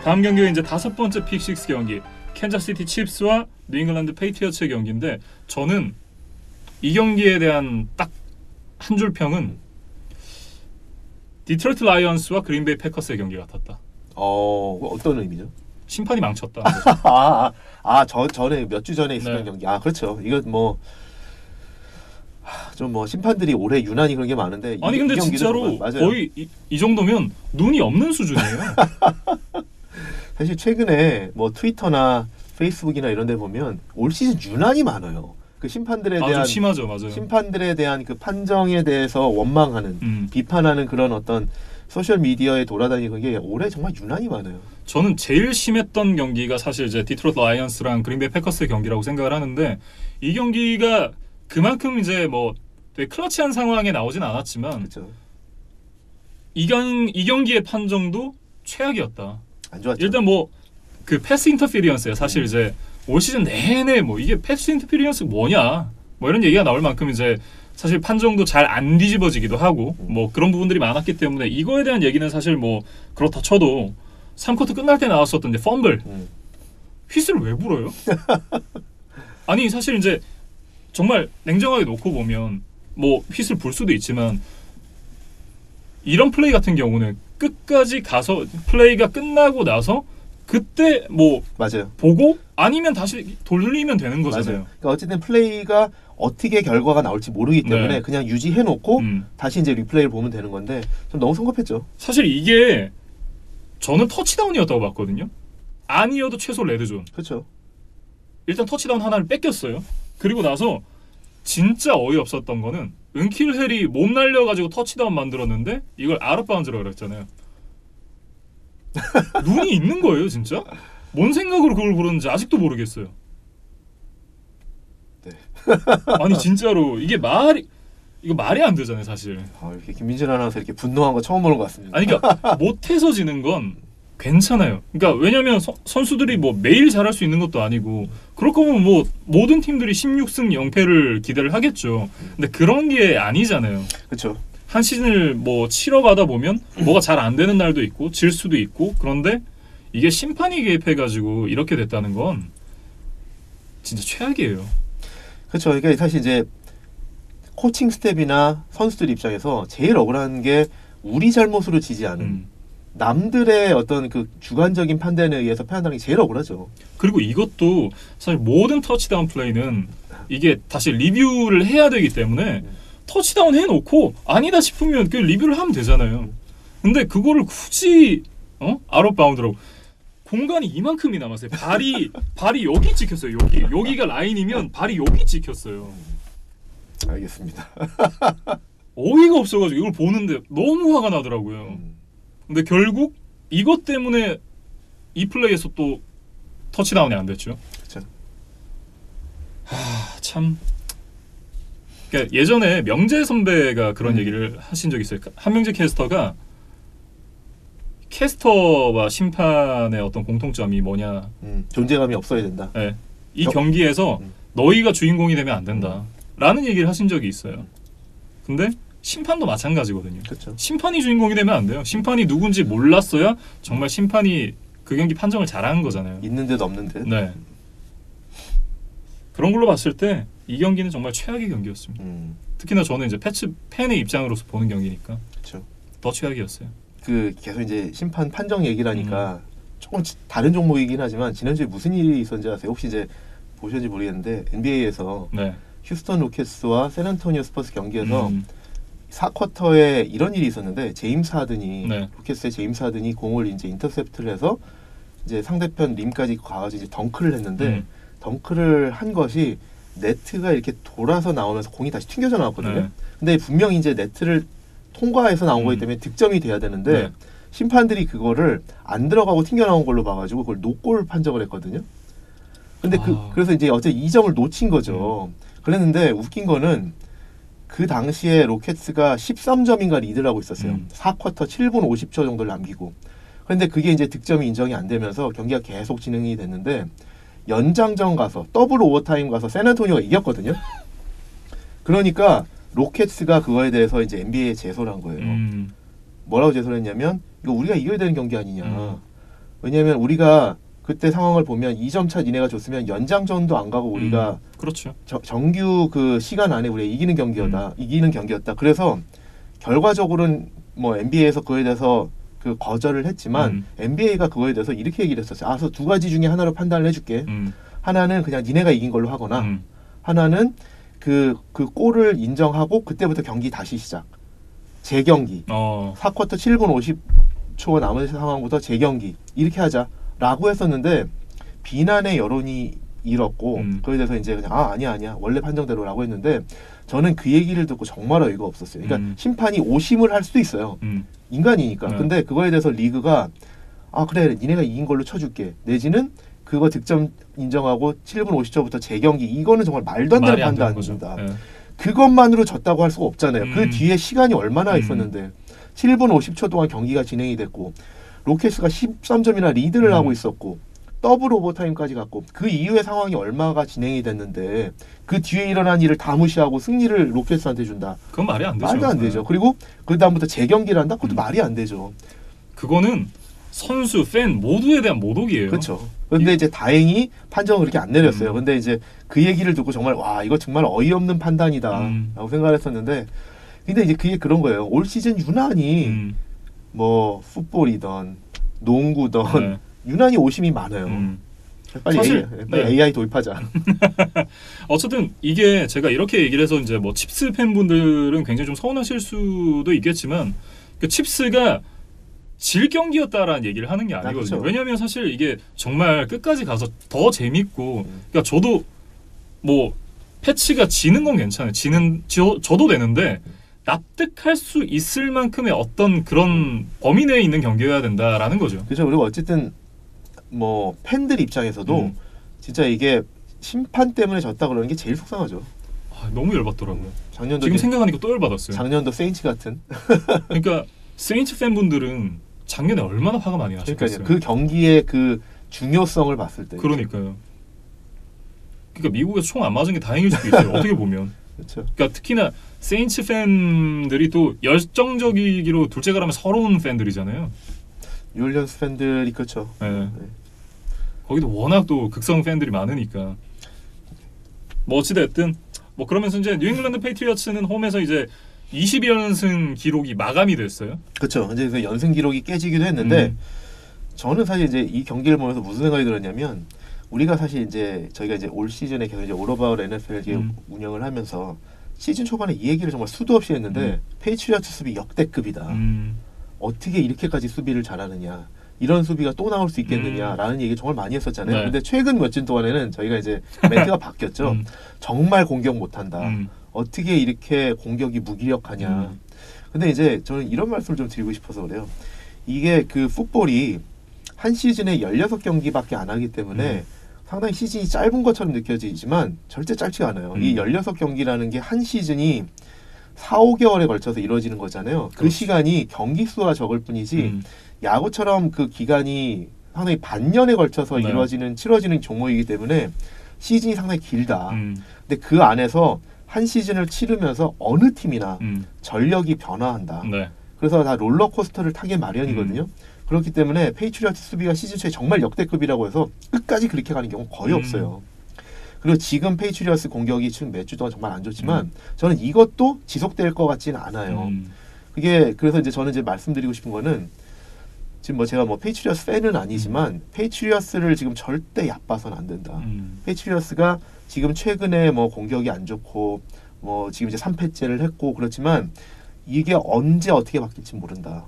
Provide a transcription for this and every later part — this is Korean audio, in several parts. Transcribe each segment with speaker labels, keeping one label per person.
Speaker 1: 다음 경기가 이제 5번째 픽6 경기 캔자스시티 칩스와 뉴잉글랜드 페이트리어츠의 경기인데 저는 이 경기에 대한 딱 한 줄 평은 디트로이트 라이언스와 그린베이 패커스의 경기 같았다.
Speaker 2: 어떤 의미죠?
Speaker 1: 심판이 망쳤다.
Speaker 2: 전에 몇 주 전에 있었던
Speaker 1: 네.
Speaker 2: 경기. 그렇죠. 이거 뭐 좀 뭐 심판들이 올해 유난히 그런 게 많은데
Speaker 1: 아니 근데 진짜로 거의 이 정도면 눈이 없는 수준이에요.
Speaker 2: 사실 최근에 뭐 트위터나 페이스북이나 이런 데 보면 올 시즌 유난히 많아요. 그 심판들에 대한
Speaker 1: 좀 심하죠, 맞아요.
Speaker 2: 심판들에 대한 그 판정에 대해서 원망하는 비판하는 그런 어떤 소셜 미디어에 돌아다니는 게 올해 정말 유난히 많아요.
Speaker 1: 저는 제일 심했던 경기가 사실 이제 디트로이트 라이언스랑 그린베이 패커스의 경기라고 생각을 하는데 이 경기가 그만큼 이제 뭐 되게 클러치한 상황에 나오진 않았지만
Speaker 2: 그렇죠.
Speaker 1: 이 경기의 판정도 최악이었다.
Speaker 2: 안 좋았죠.
Speaker 1: 일단 뭐 그 패스 인터피리언스예요. 사실 이제 올 시즌 내내 뭐 이게 패스 인터피리언스 뭐냐 뭐 이런 얘기가 나올 만큼 이제 사실 판정도 잘 안 뒤집어지기도 하고 뭐 그런 부분들이 많았기 때문에 이거에 대한 얘기는 사실 뭐 그렇다 쳐도 3쿼터 끝날 때 나왔었던 이제 펌블 휘슬을 왜 불어요? 아니 사실 이제 정말 냉정하게 놓고 보면 뭐 휘슬 불 수도 있지만 이런 플레이 같은 경우는 끝까지 가서 플레이가 끝나고 나서 그때 뭐
Speaker 2: 맞아요.
Speaker 1: 보고 아니면 다시 돌리면 되는 거잖아요.
Speaker 2: 맞아요. 그러니까 어쨌든 플레이가 어떻게 결과가 나올지 모르기 때문에
Speaker 1: 네.
Speaker 2: 그냥 유지해놓고 다시 이제 리플레이를 보면 되는 건데 좀 너무 성급했죠.
Speaker 1: 사실 이게 저는 터치다운이었다고 봤거든요. 아니어도 최소 레드존.
Speaker 2: 그렇죠.
Speaker 1: 일단 터치다운 하나를 뺏겼어요. 그리고 나서 진짜 어이없었던 거는 은킬 헬이 몸 날려가지고 터치다운 만들었는데 이걸 아웃바운드라고 그랬잖아요. 눈이 있는 거예요 진짜? 뭔 생각으로 그걸 부르는지 아직도 모르겠어요.
Speaker 2: 네.
Speaker 1: 아니 진짜로 이거 말이 안 되잖아요 사실.
Speaker 2: 이렇게 김민준 아나운서 이렇게 분노한 거 처음 보는 것 같습니다.
Speaker 1: 아니 그러니까 못해서 지는 건 괜찮아요. 그러니까 왜냐면 선수들이 뭐 매일 잘할 수 있는 것도 아니고 그럴 거면 뭐 모든 팀들이 16승 0패를 기대를 하겠죠. 근데 그런 게 아니잖아요.
Speaker 2: 그렇죠.
Speaker 1: 한 시즌을 뭐 치러 가다 보면 뭐가 잘 안 되는 날도 있고 질 수도 있고 그런데 이게 심판이 개입해가지고 이렇게 됐다는 건 진짜 최악이에요.
Speaker 2: 그렇죠. 그러니까 사실 이제 코칭 스텝이나 선수들 입장에서 제일 억울한 게 우리 잘못으로 지지 않은 남들의 어떤 그 주관적인 판단에 의해서 패한다는 게 제일 억울하죠.
Speaker 1: 그리고 이것도 사실 모든 터치다운 플레이는 이게 다시 리뷰를 해야 되기 때문에 터치다운 해놓고 아니다 싶으면 그 리뷰를 하면 되잖아요. 근데 그거를 굳이 아웃바운드라고 공간이 이만큼이 남았어요. 발이 여기 찍혔어요. 여기가 라인이면 발이 여기 찍혔어요.
Speaker 2: 알겠습니다.
Speaker 1: 어이가 없어가지고 이걸 보는데 너무 화가 나더라고요. 근데 결국 이것 때문에 이 플레이에서 또 터치다운이 안 됐죠.
Speaker 2: 그렇죠.
Speaker 1: 참. 그러니까 예전에 명재 선배가 그런 얘기를 하신 적이 있어요. 한명재 캐스터가 캐스터와 심판의 어떤 공통점이 뭐냐.
Speaker 2: 존재감이 없어야 된다.
Speaker 1: 네. 이 경기에서 너희가 주인공이 되면 안 된다. 라는 얘기를 하신 적이 있어요. 근데 심판도 마찬가지거든요.
Speaker 2: 그렇죠.
Speaker 1: 심판이 주인공이 되면 안 돼요. 심판이 누군지 몰랐어야 정말 심판이 그 경기 판정을 잘하는 거잖아요.
Speaker 2: 있는 듯 없는 듯.
Speaker 1: 네. 그런 걸로 봤을 때 이 경기는 정말 최악의 경기였습니다. 특히나 저는 이제 팬의 입장으로서 보는 경기니까
Speaker 2: 그렇죠.
Speaker 1: 더 최악이었어요.
Speaker 2: 그 계속 이제 심판 판정 얘기라니까 조금 다른 종목이긴 하지만 지난주에 무슨 일이 있었는지 아세요? 혹시 이제 보셨는지 모르겠는데 NBA에서
Speaker 1: 네.
Speaker 2: 휴스턴 로켓스와 샌안토니오 스퍼스 경기에서 4쿼터에 이런 일이 있었는데 제임스 하든이 로켓스의 제임스 하든이 공을 이제 인터셉트를 해서 이제 상대편 림까지 가가지고 이제 덩크를 했는데 덩크를 한 것이 네트가 이렇게 돌아서 나오면서 공이 다시 튕겨져 나왔거든요. 근데 분명히 이제 네트를 통과해서 나온 거기 때문에 득점이 돼야 되는데 심판들이 그거를 안 들어가고 튕겨 나온 걸로 봐가지고 그걸 노골 판정을 했거든요. 근데 그래서 이제 어제 2점을 놓친 거죠. 그랬는데 웃긴 거는 그 당시에 로켓스가 13점인가 리드를 하고 있었어요. 4쿼터 7분 50초 정도를 남기고. 그런데 그게 이제 득점이 인정이 안 되면서 경기가 계속 진행이 됐는데 연장전 가서 더블 오버타임 가서 샌안토니오가 이겼거든요. 그러니까 로켓스가 그거에 대해서 이제 NBA에 제소를 한 거예요. 뭐라고 제소를 했냐면 이거 우리가 이겨야 되는 경기 아니냐. 왜냐하면 우리가 그때 상황을 보면 2점 차 니네가 줬으면 연장전도 안 가고 우리가
Speaker 1: 그렇죠.
Speaker 2: 정규 그 시간 안에 우리가 이기는 경기였다. 그래서 결과적으로는 뭐 NBA에서 그거에 대해서 그 거절을 했지만 NBA가 그거에 대해서 이렇게 얘기를 했었어요. 그래서 두 가지 중에 하나로 판단을 해줄게. 하나는 그냥 니네가 이긴 걸로 하거나 하나는 그 골을 인정하고 그때부터 경기 다시 시작. 재경기. 4쿼터 7분 50초 남은 상황부터 재경기. 이렇게 하자라고 했었는데 비난의 여론이 일었고 그에 대해서 이제 그냥 아니야 원래 판정대로라고 했는데 저는 그 얘기를 듣고 정말 어이가 없었어요. 그러니까 심판이 오심을 할 수도 있어요. 인간이니까. 근데 그거에 대해서 리그가 그래 니네가 이긴 걸로 쳐줄게. 내지는 그거 득점 인정하고 7분 50초부터 재경기. 이거는 정말 말도 안 되는 판단입니다. 그것만으로 졌다고 할 수가 없잖아요. 그 뒤에 시간이 얼마나 있었는데 7분 50초 동안 경기가 진행이 됐고 로켓스가 13점이나 리드를 하고 있었고 더블 오버타임까지 갔고 그 이후의 상황이 얼마가 진행이 됐는데 그 뒤에 일어난 일을 다 무시하고 승리를 로켓스한테 준다.
Speaker 1: 그건 말이 안 되죠.
Speaker 2: 말도 안 되죠. 그리고 그 다음부터 재경기를 한다? 그것도 말이 안 되죠.
Speaker 1: 그거는 선수, 팬 모두에 대한 모독이에요.
Speaker 2: 그렇죠. 근데 이제 다행히 판정을 그렇게 안 내렸어요. 근데 이제 그 얘기를 듣고 정말 와 이거 정말 어이없는 판단이다 라고 생각을 했었는데 근데 이제 그게 그런 거예요. 올 시즌 유난히 뭐 풋볼이던 농구던 유난히 오심이 많아요. 빨리
Speaker 1: 사실
Speaker 2: AI 도입하자.
Speaker 1: 어쨌든 이게 제가 이렇게 얘기를 해서 이제 뭐 칩스 팬분들은 굉장히 좀 서운하실 수도 있겠지만 그 칩스가 질 경기였다라는 얘기를 하는 게 아니거든요.
Speaker 2: 그렇죠.
Speaker 1: 왜냐하면 사실 이게 정말 끝까지 가서 더 재밌고 그러니까 저도 뭐 패치가 지는 건 괜찮아요. 저도 되는데 납득할 수 있을 만큼의 어떤 그런 범위 내에 있는 경기여야 된다라는 거죠.
Speaker 2: 그렇죠. 그리고 어쨌든 뭐 팬들 입장에서도 진짜 이게 심판 때문에 졌다 그러는 게 제일 속상하죠.
Speaker 1: 너무 열받더라고요.
Speaker 2: 작년도
Speaker 1: 지금 생각하니까 또 열받았어요.
Speaker 2: 작년도 세인츠 같은.
Speaker 1: 그러니까 세인츠 팬분들은 작년에 얼마나 화가 많이 나셨겠어요.
Speaker 2: 그 경기의 그 중요성을 봤을 때.
Speaker 1: 그러니까요. 그러니까 미국에서 총 안 맞은 게 다행일 수도 있어요. 어떻게 보면.
Speaker 2: 그렇죠.
Speaker 1: 그러니까 특히나 세인츠 팬들이 또 열정적이기로 둘째가라면 서러운 팬들이잖아요.
Speaker 2: 뉴올리언스 팬들이 그렇죠.
Speaker 1: 네. 거기도 워낙 또 극성 팬들이 많으니까. 뭐 어찌됐든 뭐 그러면서 이제 뉴잉글랜드 페이트리어츠는 홈에서 이제 22연승 기록이 마감이 됐어요.
Speaker 2: 그렇죠. 이제 그 연승 기록이 깨지기도 했는데 저는 사실 이제 이 경기를 보면서 무슨 생각이 들었냐면 우리가 사실 이제 저희가 이제 올 시즌에 계속 이제 올어바울 NFL 운영을 하면서 시즌 초반에 이 얘기를 정말 수도 없이 했는데 페이트리어츠 수비 역대급이다. 어떻게 이렇게까지 수비를 잘하느냐. 이런 수비가 또 나올 수 있겠느냐라는 얘기 정말 많이 했었잖아요. 근데 최근 몇 주 동안에는 저희가 이제 멘트가 바뀌었죠. 정말 공격 못한다. 어떻게 이렇게 공격이 무기력하냐. 근데 이제 저는 이런 말씀을 좀 드리고 싶어서 그래요. 이게 그 풋볼이 한 시즌에 16경기밖에 안 하기 때문에 상당히 시즌이 짧은 것처럼 느껴지지만 절대 짧지가 않아요. 이 16경기라는 게 한 시즌이 4, 5개월에 걸쳐서 이루어지는 거잖아요. 그 시간이 경기 수가 적을 뿐이지 야구처럼 그 기간이 상당히 반년에 걸쳐서 치러지는 종목이기 때문에 시즌이 상당히 길다. 근데 그 안에서 한 시즌을 치르면서 어느 팀이나 전력이 변화한다. 그래서 다 롤러코스터를 타게 마련이거든요. 그렇기 때문에 페이트리어츠 수비가 시즌 초에 정말 역대급이라고 해서 끝까지 그렇게 가는 경우 거의 없어요. 그리고 지금 페이트리어츠 공격이 지금 몇 주 동안 정말 안 좋지만 저는 이것도 지속될 것 같지는 않아요. 그게 그래서 이제 저는 이제 말씀드리고 싶은 거는 지금 뭐 제가 뭐 페이트리어츠 팬은 아니지만 페이트리어츠를 지금 절대 얕봐서는 안 된다. 페이트리어츠가 지금 최근에 뭐 공격이 안 좋고 뭐 지금 이제 3패째를 했고 그렇지만 이게 언제 어떻게 바뀔지 모른다.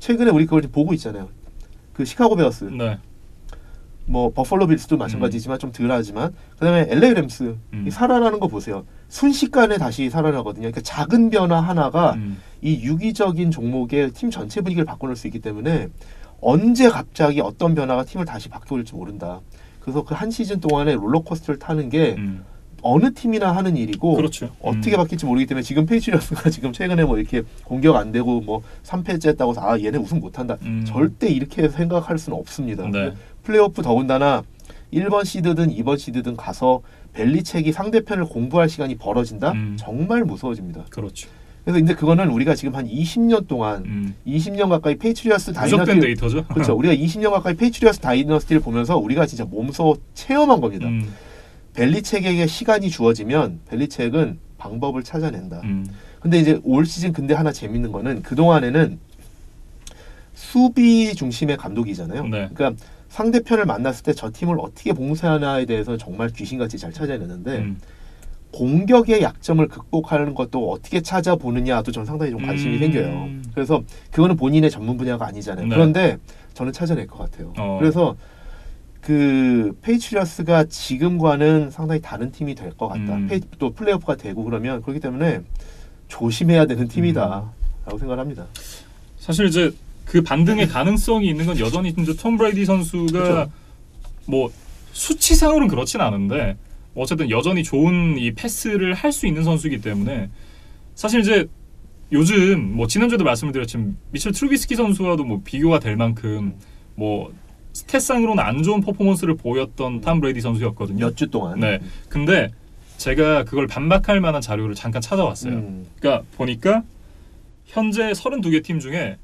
Speaker 2: 최근에 우리 그걸 보고 있잖아요. 그 시카고 베어스. 뭐 버펄로 빌스도 마찬가지지만 좀 덜하지만 그다음에 LA 램스 살아나는 거 보세요. 순식간에 다시 살아나거든요. 그러니까 작은 변화 하나가 이 유기적인 종목의 팀 전체 분위기를 바꿔놓을 수 있기 때문에 언제 갑자기 어떤 변화가 팀을 다시 바꿔올지 모른다. 그래서 그 한 시즌 동안에 롤러코스터를 타는 게 어느 팀이나 하는 일이고
Speaker 1: 그렇죠.
Speaker 2: 어떻게 바뀔지 모르기 때문에 지금 페이트리어츠가 지금 최근에 뭐 이렇게 공격 안 되고 뭐 3패째 했다고 해서 얘네 우승 못한다. 절대 이렇게 생각할 수는 없습니다. 플레이오프 더군다나 1번 시드든 2번 시드든 가서 벨리책이 상대편을 공부할 시간이 벌어진다? 정말 무서워집니다.
Speaker 1: 그렇죠.
Speaker 2: 그래서 근데 그거는 우리가 지금 한 20년 동안 20년 가까이 페이트리어스
Speaker 1: 누적된 데이터죠.
Speaker 2: 그렇죠. 우리가 20년 가까이 페이트리어스 다이너스티를 보면서 우리가 진짜 몸소 체험한 겁니다. 벨리책에게 시간이 주어지면 벨리책은 방법을 찾아낸다. 근데 이제 올 시즌 근데 하나 재밌는 거는 그동안에는 수비 중심의 감독이잖아요.
Speaker 1: 네.
Speaker 2: 그러니까 상대편을 만났을 때 저 팀을 어떻게 봉쇄하나에 대해서 정말 귀신같이 잘 찾아내는데 공격의 약점을 극복하는 것도 어떻게 찾아보느냐도 저는 상당히 좀 관심이 생겨요. 그래서 그거는 본인의 전문 분야가 아니잖아요.
Speaker 1: 네.
Speaker 2: 그런데 저는 찾아낼 것 같아요. 그래서 그 페이트리어스가 지금과는 상당히 다른 팀이 될 것 같다. 또 플레이오프가 되고 그러면 그렇기 때문에 조심해야 되는 팀이다라고 생각을 합니다.
Speaker 1: 사실 이제 그 반등의 가능성이 있는 건 여전히 이제 톰 브레이디 선수가
Speaker 2: 그렇죠.
Speaker 1: 뭐 수치상으로는 그렇진 않은데 어쨌든 여전히 좋은 이 패스를 할 수 있는 선수이기 때문에 사실 이제 요즘 뭐 지난주에도 말씀을 드렸지만 미첼 트루비스키 선수와도 뭐 비교가 될 만큼 뭐 스탯상으로는 안 좋은 퍼포먼스를 보였던 톰 브레이디 선수였거든요.
Speaker 2: 몇 주 동안.
Speaker 1: 네. 근데 제가 그걸 반박할 만한 자료를 잠깐 찾아왔어요. 그러니까 보니까 현재 32개 팀 중에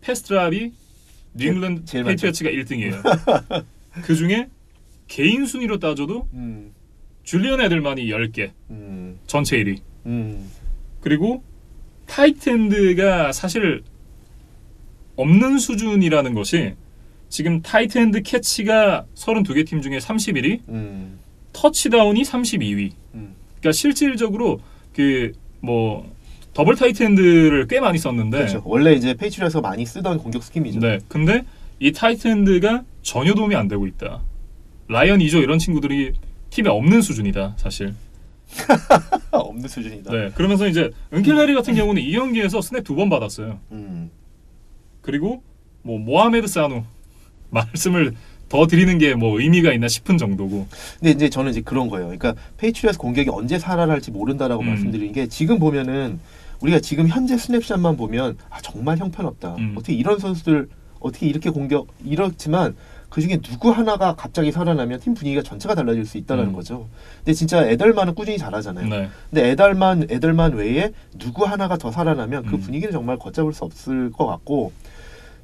Speaker 1: 패스드랍이 뉴잉글랜드 페이트리어츠가 1등이에요. 그 중에 개인 순위로 따져도 줄리언 에들만이 10개, 전체 1위. 그리고 타이트엔드가 사실 없는 수준이라는 것이 지금 타이트엔드 캐치가 32개 팀 중에 31위, 터치다운이 32위. 그러니까 실질적으로 그 뭐 더블 타이트엔드를 꽤 많이 썼는데
Speaker 2: 그렇죠. 원래 이제 페이트리어스가 많이 쓰던 공격 스킴이죠.
Speaker 1: 네. 근데 이 타이트엔드가 전혀 도움이 안 되고 있다. 라이언 이조 이런 친구들이 팀에 없는 수준이다, 사실.
Speaker 2: 없는 수준이다.
Speaker 1: 네. 그러면서 이제 은켈라리 같은 경우는 이 경기에서 스냅 2번 받았어요. 그리고 뭐 모하메드 사누 말씀을 더 드리는 게 뭐 의미가 있나 싶은 정도고.
Speaker 2: 근데 이제 저는 이제 그런 거예요. 그러니까 페이트리어스 공격이 언제 살아날지 모른다라고 말씀드리는 게 지금 보면은 우리가 지금 현재 스냅샷만 보면 아 정말 형편없다. 어떻게 이런 선수들 어떻게 이렇게 공격 이렇지만 그 중에 누구 하나가 갑자기 살아나면 팀 분위기가 전체가 달라질 수 있다는 거죠. 근데 진짜 에델만은 꾸준히 잘하잖아요.
Speaker 1: 네.
Speaker 2: 근데 에델만 외에 누구 하나가 더 살아나면 그 분위기는 정말 걷잡을 수 없을 것 같고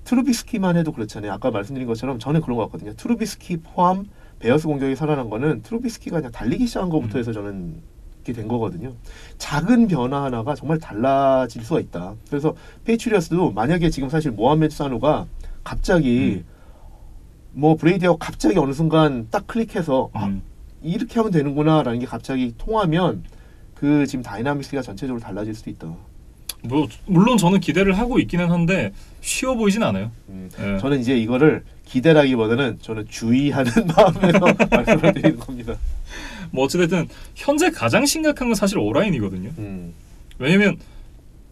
Speaker 2: 트루비스키만 해도 그렇잖아요. 아까 말씀드린 것처럼 저는 그런 것 같거든요. 트루비스키 포함 베어스 공격이 살아난 거는 트루비스키가 그냥 달리기 시작한 것부터 해서 저는 된 거거든요. 작은 변화 하나가 정말 달라질 수가 있다. 그래서 페이트리어스도 만약에 지금 사실 모하메드 사누가 갑자기 뭐 브레이디하고 갑자기 어느 순간 딱 클릭해서 아, 이렇게 하면 되는구나라는 게 갑자기 통하면 그 지금 다이나믹스가 전체적으로 달라질 수도 있다.
Speaker 1: 뭐 물론 저는 기대를 하고 있기는 한데 쉬워 보이진 않아요. 네.
Speaker 2: 저는 이제 이거를 기대라기보다는 저는 주의하는 마음에서 말씀을 드리는 겁니다.
Speaker 1: 뭐 어찌됐든 현재 가장 심각한 건 사실 오라인이거든요. 왜냐면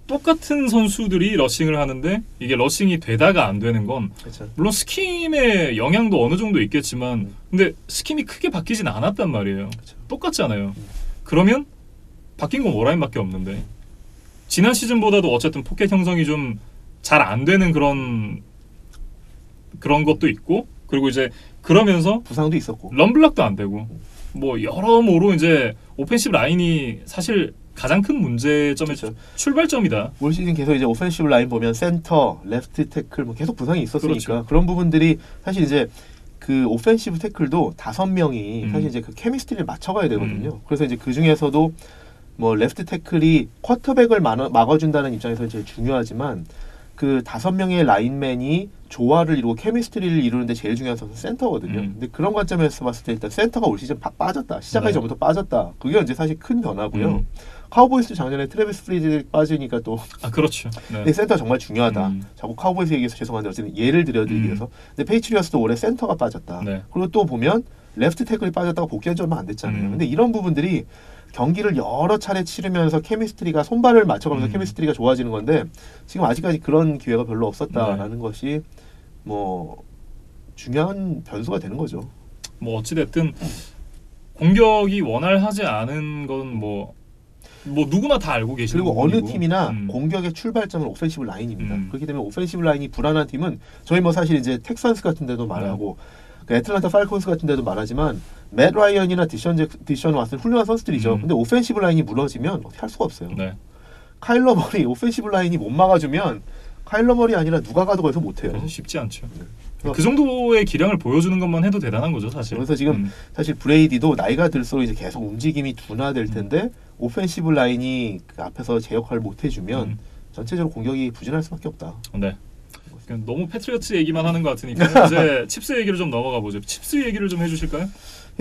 Speaker 1: 똑같은 선수들이 러싱을 하는데 이게 러싱이 되다가 안 되는 건
Speaker 2: 그렇죠.
Speaker 1: 물론 스킴의 영향도 어느 정도 있겠지만 근데 스킴이 크게 바뀌진 않았단 말이에요.
Speaker 2: 그렇죠.
Speaker 1: 똑같잖아요. 그러면 바뀐 건 오라인밖에 없는데 지난 시즌보다도 어쨌든 포켓 형성이 좀 잘 안 되는 그런 것도 있고 그리고 이제 그러면서
Speaker 2: 부상도 있었고
Speaker 1: 럼블락도 안 되고 뭐 여러모로 이제 오펜시브 라인이 사실 가장 큰 문제점의
Speaker 2: 그렇죠.
Speaker 1: 출발점이다.
Speaker 2: 올 시즌 계속 이제 오펜시브 라인 보면 센터, 레프트 태클 뭐 계속 부상이 있었으니까
Speaker 1: 그렇죠.
Speaker 2: 그런 부분들이 사실 이제 그 오펜시브 태클도 5명이 사실 이제 그 케미스트리를 맞춰가야 되거든요. 그래서 이제 그 중에서도 뭐 레프트 태클이 쿼터백을 막아준다는 입장에서 제일 중요하지만 그 5명의 라인맨이 조화를 이루고 케미스트리를 이루는데 제일 중요한 선수는 센터거든요. 근데 그런 관점에서 봤을 때 일단 센터가 올 시즌 빠졌다. 시작하기 전부터 빠졌다. 그게 이제 사실 큰 변화고요. 카우보이스 작년에 트래비스 프리즈 빠지니까 또
Speaker 1: 그렇죠. 네.
Speaker 2: 근데 센터 정말 중요하다. 자꾸 카우보이스 얘기해서 죄송한데 어쨌든 예를 들어드리기 위해서. 근데 페이트리어스도 올해 센터가 빠졌다.
Speaker 1: 네.
Speaker 2: 그리고 또 보면 레프트 태클이 빠졌다가 복귀한 지 얼마 안 됐잖아요. 근데 이런 부분들이 경기를 여러 차례 치르면서 케미스트리가 손발을 맞춰가면서 케미스트리가 좋아지는 건데 지금 아직까지 그런 기회가 별로 없었다라는 것이 뭐 중요한 변수가 되는 거죠.
Speaker 1: 뭐 어찌됐든 공격이 원활하지 않은 건 뭐 누구나 다 알고 계시는
Speaker 2: 그리고
Speaker 1: 부분이고.
Speaker 2: 어느 팀이나 공격의 출발점은 오펜시브 라인입니다. 그렇기 때문에 오펜시브 라인이 불안한 팀은 저희 뭐 사실 이제 텍산스 같은 데도 말하고 그 애틀란타 팔콘스 같은 데도 말하지만 맷 라이언이나 디션 왓슨 훌륭한 선수들이죠. 근데 오펜시브 라인이 무너지면 어떻게 할 수가 없어요.
Speaker 1: 네.
Speaker 2: 카일러 머리 오펜시브 라인이 못 막아주면 카일러 머리 아니라 누가 가도 거기서 못해요.
Speaker 1: 쉽지 않죠. 그 정도의 기량을 보여주는 것만 해도 대단한 거죠, 사실.
Speaker 2: 그래서 지금 사실 브레이디도 나이가 들수록 이제 계속 움직임이 둔화될 텐데 오펜시브 라인이 그 앞에서 제 역할을 못 해주면 전체적으로 공격이 부진할 수밖에 없다.
Speaker 1: 네. 너무 패트리어트 얘기만 하는 것 같으니까 이제 칩스 얘기를 좀 넘어가 보죠. 칩스 얘기를 좀 해주실까요?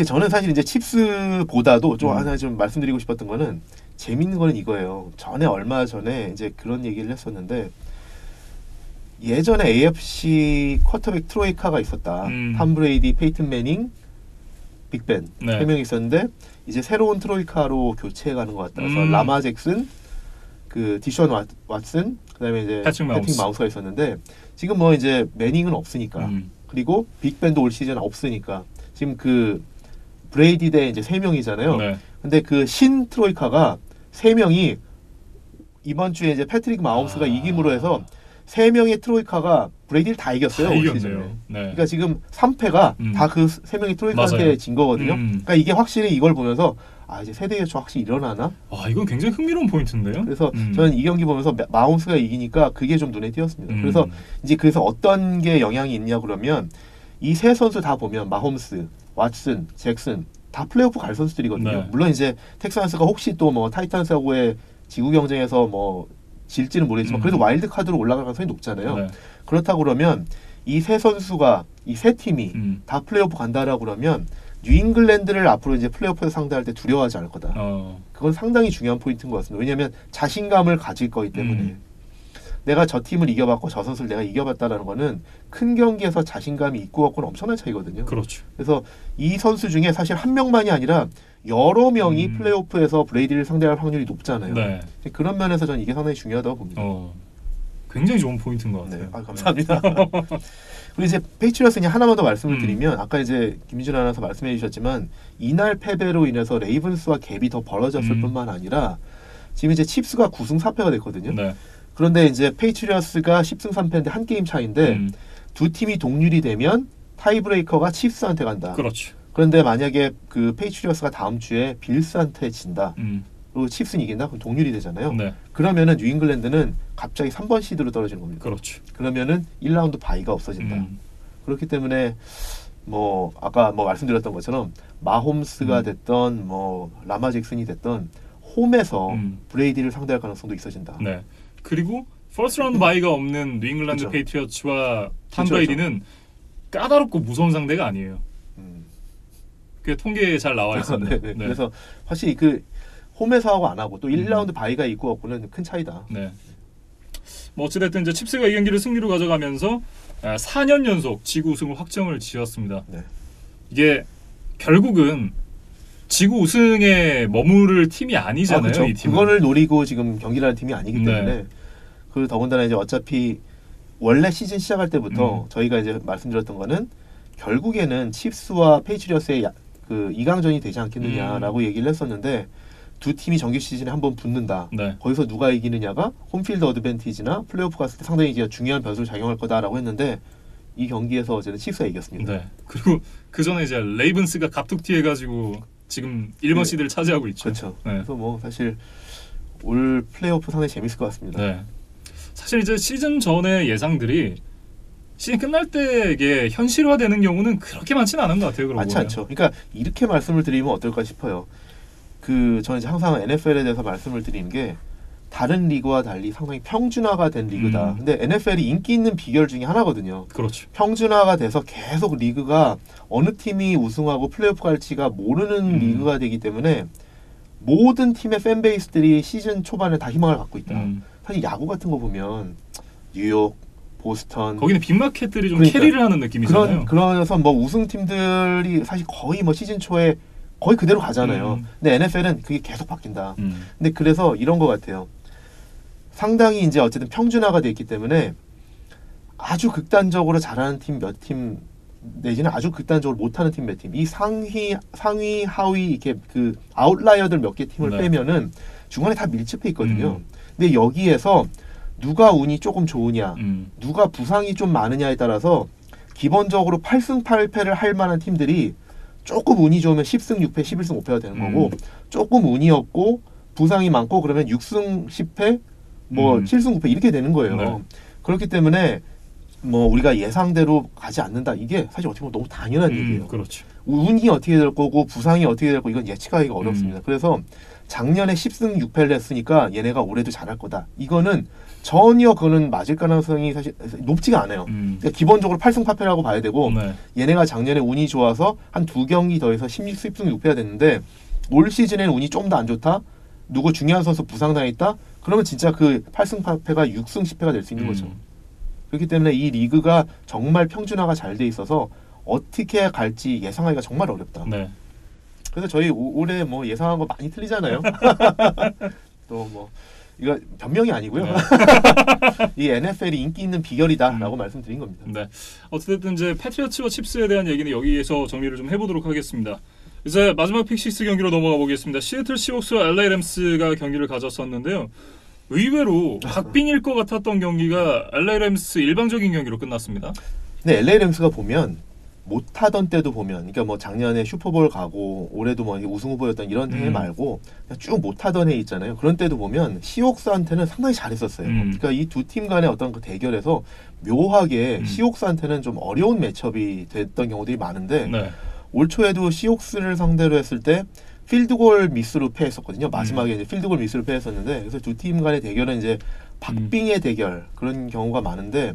Speaker 2: 저는 사실 이제 칩스보다도 좀 하나 좀 말씀드리고 싶었던 거는 재밌는 거는 이거예요. 얼마 전에 이제 그런 얘기를 했었는데 예전에 AFC 쿼터백 트로이카가 있었다. 탐 브레이디, 페이튼 매닝, 빅벤 세 명이 있었는데 이제 새로운 트로이카로 교체해가는 것 같다. 그래서 라마 잭슨, 그 디션 왓슨, 그다음에 이제 패트릭 마우스가 있었는데 지금 뭐 이제 매닝은 없으니까 그리고 빅벤도 올 시즌 없으니까 지금 그 브레이디 대 이제 세 명이잖아요. 네. 근데 그 신 트로이카가 세 명이 이번 주에 이제 패트릭 마홈스가 이김으로 해서 세 명의 트로이카가 브레이디를 다 이겼어요. 올 시즌에. 네. 그러니까 지금 3패가 다 그 세 명의 트로이카한테 진 거거든요. 그러니까 이게 확실히 이걸 보면서 이제 세대 교체 확실히 일어나나?
Speaker 1: 이건 굉장히 흥미로운 포인트인데요.
Speaker 2: 그래서 저는 이 경기 보면서 마홈스가 이기니까 그게 좀 눈에 띄었습니다. 그래서 어떤 게 영향이 있냐 그러면 이 세 선수 다 보면 마홈스, 왓슨, 잭슨 다 플레이오프 갈 선수들이거든요. 네. 물론 이제 텍사스가 혹시 또 뭐 타이탄스하고의 지구 경쟁에서 뭐 질지는 모르겠지만 그래도 와일드 카드로 올라갈 가능성이 높잖아요. 네. 그렇다고 그러면 이 세 선수가 이 세 팀이 다 플레이오프 간다라고 그러면 뉴잉글랜드를 앞으로 이제 플레이오프에서 상대할 때 두려워하지 않을 거다. 그건 상당히 중요한 포인트인 것 같습니다. 왜냐하면 자신감을 가질 거기 때문에 내가 저 팀을 이겨봤고 저 선수를 내가 이겨봤다라는 거는 큰 경기에서 자신감이 있고 없고는 엄청난 차이거든요.
Speaker 1: 그렇죠.
Speaker 2: 그래서 이 선수 중에 사실 한 명만이 아니라 여러 명이 플레이오프에서 브레이디를 상대할 확률이 높잖아요. 네. 그런 면에서 저는 이게 상당히 중요하다고 봅니다.
Speaker 1: 굉장히 좋은 포인트인 것 같아요.
Speaker 2: 네. 감사합니다. 그리고 이제 페이트리어스는 하나만 더 말씀을 드리면 아까 이제 김민준 아나운서 말씀해 주셨지만 이날 패배로 인해서 레이븐스와 갭이 더 벌어졌을 뿐만 아니라 지금 이제 칩스가 9승 4패가 됐거든요. 네. 그런데 이제 페이트리어스가 10승 3패인데 한 게임 차인데 두 팀이 동률이 되면 타이브레이커가 칩스한테 간다.
Speaker 1: 그렇죠.
Speaker 2: 그런데 만약에 그 페이트리어스가 다음 주에 빌스한테 진다. 그리고 칩스는 이긴다. 그럼 동률이 되잖아요. 네. 그러면은 뉴잉글랜드는 갑자기 3번 시드로 떨어지는 겁니다.
Speaker 1: 그렇죠.
Speaker 2: 그러면은 1라운드 바이가 없어진다. 그렇기 때문에 뭐 아까 뭐 말씀드렸던 것처럼 마홈스가 됐던 뭐 라마 잭슨이 됐던 홈에서 브레이디를 상대할 가능성도 있어진다.
Speaker 1: 네. 그리고 퍼스트 라운드 바이가 없는 뉴잉글랜드 그렇죠. 페이트리어츠와 탐 브레이디는 까다롭고 무서운 상대가 아니에요. 그게 통계에 잘 나와 있습니다.
Speaker 2: 네. 그래서 확실히 그 홈에서 하고 안 하고 또 1라운드 바이가 있고 없고는 큰 차이다.
Speaker 1: 네. 뭐 어찌됐든 이제 칩스가 이 경기를 승리로 가져가면서 4년 연속 지구 우승을 확정을 지었습니다. 네. 이게 결국은 지구 우승에 머무를 팀이 아니잖아요. 이 팀은.
Speaker 2: 그거를 노리고 지금 경기를 하는 팀이 아니기 때문에 그리고 더군다나 이제 어차피 원래 시즌 시작할 때부터 저희가 이제 말씀드렸던 거는 결국에는 칩스와 페이트리어스의 그 2강전이 되지 않겠느냐라고 얘기를 했었는데 두 팀이 정규 시즌에 한번 붙는다. 네. 거기서 누가 이기느냐가 홈필드 어드밴티지나 플레이오프 갔을 때 상당히 이제 중요한 변수를 작용할 거다라고 했는데 이 경기에서 어제는 칩스가 이겼습니다.
Speaker 1: 네. 그리고 그 전에 이제 레이븐스가 갑툭튀 해가지고 지금 1번 시드를 차지하고 있죠.
Speaker 2: 그렇죠. 네. 그래서 뭐 사실 올 플레이오프 상당히 재밌을 것 같습니다.
Speaker 1: 네. 사실 이제 시즌 전의 예상들이 시즌 끝날 때 이게 현실화되는 경우는 그렇게 많지는 않은 것 같아요.
Speaker 2: 많지 않죠. 그러니까 이렇게 말씀을 드리면 어떨까 싶어요. 저는 이제 항상 NFL에 대해서 말씀을 드리는 게 다른 리그와 달리 상당히 평준화가 된 리그다. 근데 NFL이 인기 있는 비결 중에 하나거든요.
Speaker 1: 그렇죠.
Speaker 2: 평준화가 돼서 계속 리그가 어느 팀이 우승하고 플레이오프 갈지가 모르는 리그가 되기 때문에 모든 팀의 팬베이스들이 시즌 초반에 다 희망을 갖고 있다. 사실 야구 같은 거 보면 뉴욕, 보스턴
Speaker 1: 거기는 빅마켓들이 좀 캐리를 하는 느낌이잖아요.
Speaker 2: 그러면서 뭐 우승팀들이 사실 거의 뭐 시즌 초에 거의 그대로 가잖아요. 근데 NFL은 그게 계속 바뀐다. 근데 그래서 이런 것 같아요. 상당히 이제 어쨌든 평준화가 돼 있기 때문에 아주 극단적으로 잘하는 팀 몇 팀 내지는 아주 극단적으로 못하는 팀 몇 팀, 이 상위, 하위 이렇게 그 아웃라이어들 몇 개 팀을 빼면은 중간에 다 밀집해 있거든요. 근데 여기에서 누가 운이 조금 좋으냐, 누가 부상이 좀 많으냐에 따라서 기본적으로 8승 8패를 할 만한 팀들이 조금 운이 좋으면 10승 6패, 11승 5패가 되는 거고 조금 운이 없고 부상이 많고 그러면 6승 10패, 뭐 7승 9패 이렇게 되는 거예요.
Speaker 1: 네.
Speaker 2: 그렇기 때문에 뭐 우리가 예상대로 가지 않는다. 이게 사실 어떻게 보면 너무 당연한 얘기예요.
Speaker 1: 그렇죠.
Speaker 2: 운이 어떻게 될 거고 부상이 어떻게 될 거고 이건 예측하기가 어렵습니다. 그래서 작년에 10승 6패를 했으니까 얘네가 올해도 잘할 거다. 이거는 전혀 그거는 맞을 가능성이 사실 높지가 않아요. 그러니까 기본적으로 8승 8패라고 봐야 되고
Speaker 1: 네.
Speaker 2: 얘네가 작년에 운이 좋아서 한 2경기 더 해서 10승 6패가 됐는데 올 시즌에는 운이 좀 더 안 좋다. 누구 중요한 선수 부상당했다. 그러면 진짜 그 8승 8패가 6승 10패가 될 수 있는 거죠. 그렇기 때문에 이 리그가 정말 평준화가 잘 돼 있어서 어떻게 갈지 예상하기가 정말 어렵다.
Speaker 1: 네.
Speaker 2: 그래서 저희 올해 뭐 예상한 거 많이 틀리잖아요. 또 뭐 이거 변명이 아니고요.
Speaker 1: 네.
Speaker 2: 이 NFL이 인기 있는 비결이다라고 말씀드린 겁니다.
Speaker 1: 네. 어쨌든 이제 패트리어츠와 칩스에 대한 얘기는 여기에서 정리를 좀 해보도록 하겠습니다. 이제 마지막 픽6 경기로 넘어가 보겠습니다. 시애틀 시옥스와 LA 램스가 경기를 가졌었는데요. 의외로 박빙일 것 같았던 경기가 LA 램스 일방적인 경기로 끝났습니다.
Speaker 2: 근데 LA 램스가 보면 못하던 때도 보면, 그러니까 뭐 작년에 슈퍼볼 가고 올해도 뭐 우승 후보였던 이런 해 말고 그냥 쭉 못하던 해 있잖아요. 그런 때도 보면 시옥스한테는 상당히 잘했었어요. 그러니까 이 두 팀 간의 어떤 그 대결에서 묘하게 시옥스한테는 좀 어려운 매첩이 됐던 경우들이 많은데
Speaker 1: 네.
Speaker 2: 올 초에도 시옥스를 상대로 했을 때 필드골 미스로 패했었거든요. 마지막에 이제 필드골 미스로 패했었는데 그래서 두 팀 간의 대결은 이제 박빙의 대결 그런 경우가 많은데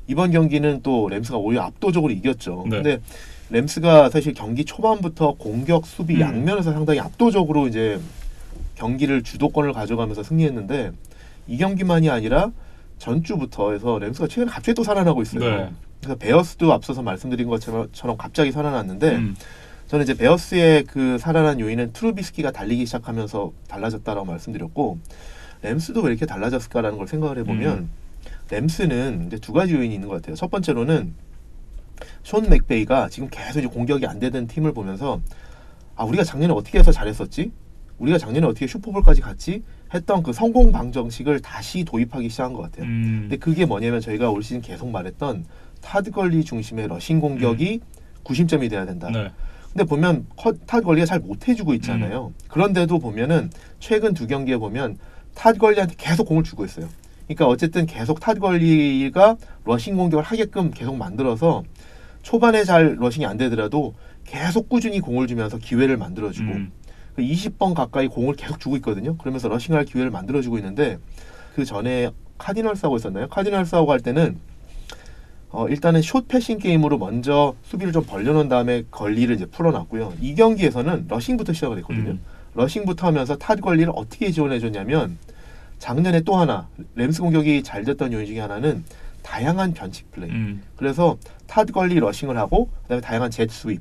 Speaker 2: 이번 경기는 또 램스가 오히려 압도적으로 이겼죠.
Speaker 1: 네.
Speaker 2: 근데 램스가 사실 경기 초반부터 공격, 수비 양면에서 상당히 압도적으로 이제 경기를 주도권을 가져가면서 승리했는데 이 경기만이 아니라 전주부터 해서 램스가 최근에 갑자기 또 살아나고 있어요.
Speaker 1: 네.
Speaker 2: 그래서 베어스도 앞서서 말씀드린 것처럼 갑자기 살아났는데 저는 이제 베어스의 그 살아난 요인은 트루비스키가 달리기 시작하면서 달라졌다라고 말씀드렸고 램스도 왜 이렇게 달라졌을까라는 걸 생각을 해보면 램스는 이제 두 가지 요인이 있는 것 같아요. 첫 번째로는 숀 맥베이가 지금 계속 이제 공격이 안 되던 팀을 보면서 우리가 작년에 어떻게 해서 잘했었지? 우리가 작년에 어떻게 슈퍼볼까지 갔지? 했던 그 성공 방정식을 다시 도입하기 시작한 것 같아요. 근데 그게 뭐냐면 저희가 올 시즌 계속 말했던 타드 걸리 중심의 러싱 공격이 구심점이 돼야 된다.
Speaker 1: 네.
Speaker 2: 근데 보면 타드 걸리가 잘 못해주고 있잖아요. 그런데도 보면은 최근 두 경기에 보면 타드 걸리한테 계속 공을 주고 있어요. 그러니까 어쨌든 계속 타드 걸리가 러싱 공격을 하게끔 계속 만들어서 초반에 잘 러싱이 안 되더라도 계속 꾸준히 공을 주면서 기회를 만들어주고 20번 가까이 공을 계속 주고 있거든요. 그러면서 러싱할 기회를 만들어주고 있는데 그 전에 카디널스하고 있었나요? 카디널스하고 할 때는 일단은 숏 패싱 게임으로 먼저 수비를 좀 벌려놓은 다음에 걸리를 이제 풀어놨고요. 이 경기에서는 러싱부터 시작을 했거든요. 러싱부터 하면서 타드 걸리를 어떻게 지원해줬냐면 작년에 또 하나 램스 공격이 잘 됐던 요인 중에 하나는 다양한 변칙 플레이. 그래서 타드 걸리 러싱을 하고 그다음에 다양한 젯 스윕,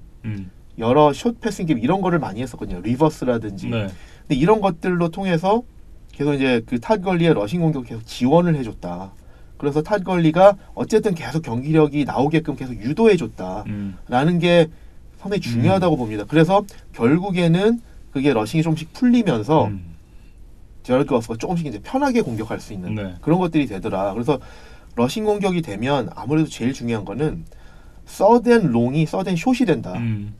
Speaker 2: 여러 숏 패싱 게임 이런 거를 많이 했었거든요. 리버스라든지.
Speaker 1: 네.
Speaker 2: 근데 이런 것들로 통해서 계속 이제 그 타드 걸리의 러싱 공격을 계속 지원을 해줬다. 그래서 타드 걸리가 어쨌든 계속 경기력이 나오게끔 계속 유도해줬다라는 게 상당히 중요하다고 봅니다. 그래서 결국에는 그게 러싱이 조금씩 풀리면서 제럴드 거프가 조금씩 이제 편하게 공격할 수 있는
Speaker 1: 네.
Speaker 2: 그런 것들이 되더라. 그래서 러싱 공격이 되면 아무래도 제일 중요한 거는 서든 롱이 서든 숏이 된다.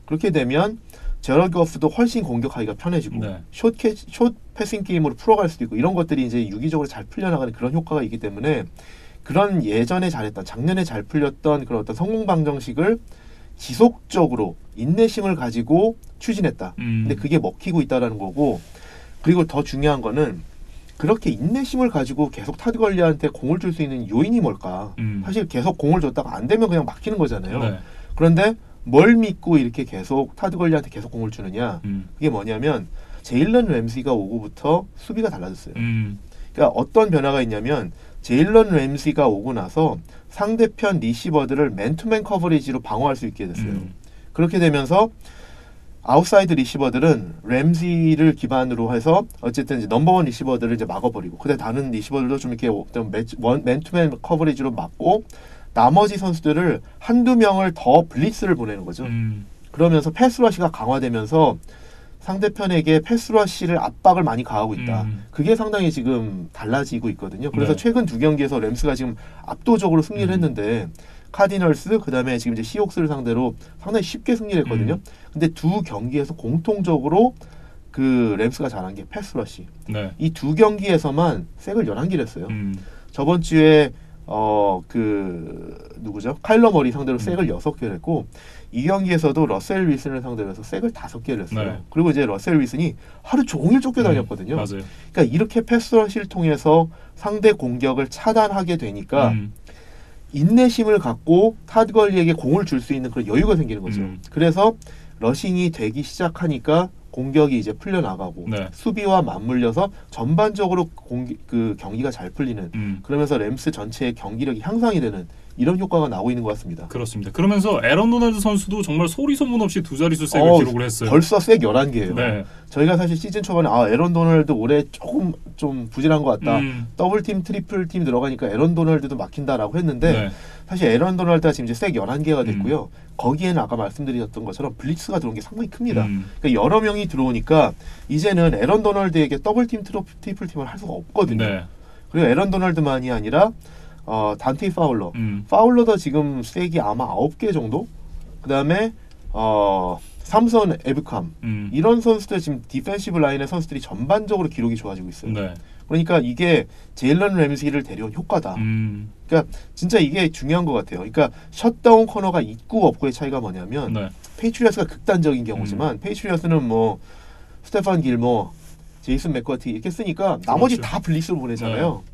Speaker 2: 그렇게 되면 제럴드 거프도 훨씬 공격하기가 편해지고
Speaker 1: 네.
Speaker 2: 숏 패싱 게임으로 풀어갈 수도 있고 이런 것들이 이제 유기적으로 잘 풀려나가는 그런 효과가 있기 때문에 그런 예전에 잘했던 작년에 잘 풀렸던 그런 어떤 성공 방정식을 지속적으로 인내심을 가지고 추진했다. 근데 그게 먹히고 있다라는 거고 그리고 더 중요한 거는 그렇게 인내심을 가지고 계속 타드 걸리한테 공을 줄 수 있는 요인이 뭘까? 사실 계속 공을 줬다가 안 되면 그냥 막히는 거잖아요.
Speaker 1: 네.
Speaker 2: 그런데 뭘 믿고 이렇게 계속 타드 걸리한테 계속 공을 주느냐? 그게 뭐냐면 제일런 램시가 오고부터 수비가 달라졌어요. 그러니까 어떤 변화가 있냐면 제일런 램시가 오고 나서 상대편 리시버들을 맨투맨 커버리지로 방어할 수 있게 됐어요. 그렇게 되면서 아웃사이드 리시버들은 램시를 기반으로 해서 어쨌든 이제 넘버원 리시버들을 이제 막아버리고 근데 다른 리시버들도 좀 이렇게 맨투맨 커버리지로 막고 나머지 선수들을 한두 명을 더 블리츠를 보내는 거죠. 그러면서 패스러시가 강화되면서 상대편에게 패스러시를 압박을 많이 가하고 있다. 그게 상당히 지금 달라지고 있거든요. 그래서
Speaker 1: 네.
Speaker 2: 최근 두 경기에서 램스가 지금 압도적으로 승리를 했는데 카디널스 그다음에 지금 이제 시옥스를 상대로 상당히 쉽게 승리를 했거든요. 근데 두 경기에서 공통적으로 그 램스가 잘한 게 패스러시.
Speaker 1: 네.
Speaker 2: 이 두 경기에서만 색을 11개를 했어요. 저번 주에 누구죠? 카일러 머리 상대로 색을 6개를 했고 이 경기에서도 러셀 윌슨을 상대로 해서 색을 5개를 했어요. 네. 그리고 이제 러셀 윌슨이 하루 종일 쫓겨다녔거든요.
Speaker 1: 맞아요.
Speaker 2: 그러니까 이렇게 패스러시를 통해서 상대 공격을 차단하게 되니까 인내심을 갖고 타드 걸리에게 공을 줄 수 있는 그런 여유가 생기는 거죠. 그래서 러싱이 되기 시작하니까 공격이 이제 풀려나가고
Speaker 1: 네.
Speaker 2: 수비와 맞물려서 전반적으로 경기가 잘 풀리는 그러면서 램스 전체의 경기력이 향상이 되는 이런 효과가 나오고 있는 것 같습니다.
Speaker 1: 그렇습니다. 그러면서 에런 도널드 선수도 정말 소리 소문 없이 두 자릿수 색을 기록을 했어요.
Speaker 2: 벌써 색 11개예요.
Speaker 1: 네.
Speaker 2: 저희가 사실 시즌 초반에 에런 도널드 올해 조금 좀 부진한 것 같다. 더블팀, 트리플팀 들어가니까 에런 도널드도 막힌다라고 했는데 네. 사실 에런 도널드가 지금 이제 색 11개가 됐고요. 거기에는 아까 말씀드렸던 것처럼 블리츠가 들어온 게 상당히 큽니다. 그러니까 여러 명이 들어오니까 이제는 에런 도널드에게 더블팀, 트리플팀을 할 수가 없거든요. 네. 그리고 에런 도널드만이 아니라 단테이 파울러. 파울러도 지금 색이 아마 9개 정도? 그 다음에 삼선 에브캄. 이런 선수들 지금 디펜시브 라인의 선수들이 전반적으로 기록이 좋아지고 있어요. 네. 그러니까 이게 제일런 램시를 데려온 효과다. 그러니까 진짜 이게 중요한 것 같아요. 그러니까 셧다운 코너가 있고 없고의 차이가 뭐냐면 네. 페이트리어스가 극단적인 경우지만 페이트리어스는 뭐 스테판 길모, 제이슨 맥커티 이렇게 쓰니까 나머지 그렇죠. 다 블리스로 보내잖아요. 네.